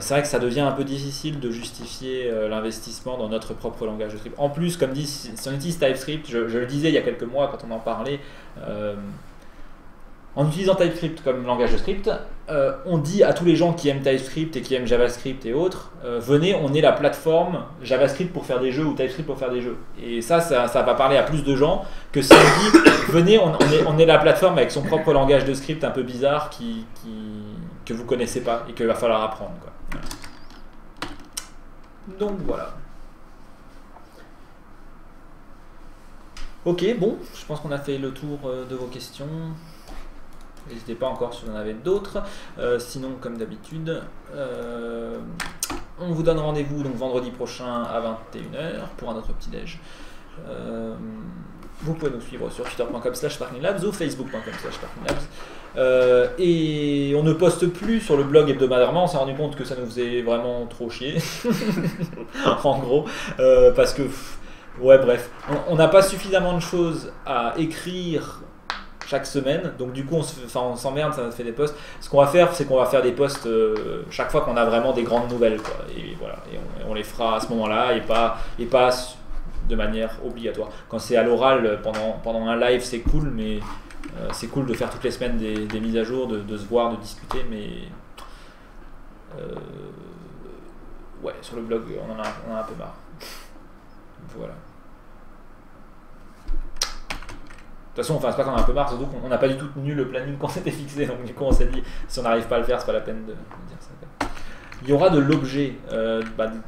c'est vrai que ça devient un peu difficile de justifier l'investissement dans notre propre langage de script. En plus, comme dit, si on utilise TypeScript, je le disais il y a quelques mois quand on en parlait, en utilisant TypeScript comme langage de script, on dit à tous les gens qui aiment TypeScript et qui aiment JavaScript et autres, venez, on est la plateforme JavaScript pour faire des jeux ou TypeScript pour faire des jeux. Et ça va parler à plus de gens que si on dit, venez, on est la plateforme avec son propre langage de script un peu bizarre que vous connaissez pas et qu'il va falloir apprendre, quoi. Voilà. Donc voilà. Ok, bon, je pense qu'on a fait le tour de vos questions. N'hésitez pas encore si vous en avez d'autres. Sinon, comme d'habitude, on vous donne rendez-vous donc vendredi prochain à 21h pour un autre petit-déj. Vous pouvez nous suivre sur twitter.com/sparkinglabs ou facebook.com/sparkinglabs. Et on ne poste plus sur le blog hebdomadairement. On s'est rendu compte que ça nous faisait vraiment trop chier. En gros, parce que, ouais, bref, on n'a pas suffisamment de choses à écrire chaque semaine, donc du coup on s'emmerde, ça fait des posts. Ce qu'on va faire, c'est qu'on va faire des posts chaque fois qu'on a vraiment des grandes nouvelles, quoi. Et voilà, et on les fera à ce moment-là et pas de manière obligatoire. Quand c'est à l'oral pendant un live, c'est cool, mais c'est cool de faire toutes les semaines des mises à jour, de se voir, de discuter, mais ouais, sur le blog on en a un peu marre. Voilà. De toute façon, enfin, c'est pas qu'on a un peu marre, surtout qu'on n'a pas du tout tenu le planning qu'on s'était fixé, donc du coup on s'est dit si on n'arrive pas à le faire, c'est pas la peine de dire ça. Il y aura de l'objet,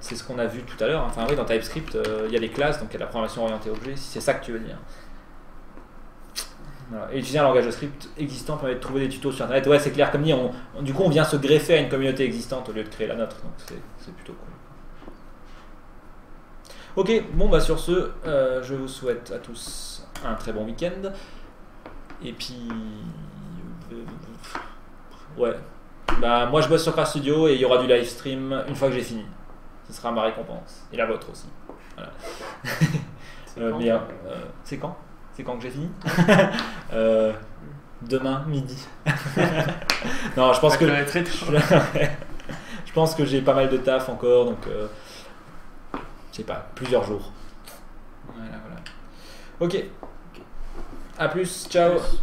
c'est ce qu'on a vu tout à l'heure, enfin oui, dans TypeScript il y a des classes, donc il y a de la programmation orientée objet, si c'est ça que tu veux dire. Voilà. Et utiliser un langage de script existant permet de trouver des tutos sur internet. Ouais, c'est clair, comme dit, du coup on vient se greffer à une communauté existante au lieu de créer la nôtre, donc c'est plutôt cool. Ok, bon bah sur ce, je vous souhaite à tous un très bon week-end. Et puis... ouais. Bah moi je bosse sur Craft Studio et il y aura du live stream une fois que j'ai fini. Ce sera ma récompense. Et la vôtre aussi. Voilà. C'est quand C'est quand que j'ai fini Demain, midi. Non, je pense que... je pense que j'ai pas mal de taf encore, donc... je sais pas, plusieurs jours. Voilà. Ok. À plus, ciao. Plus.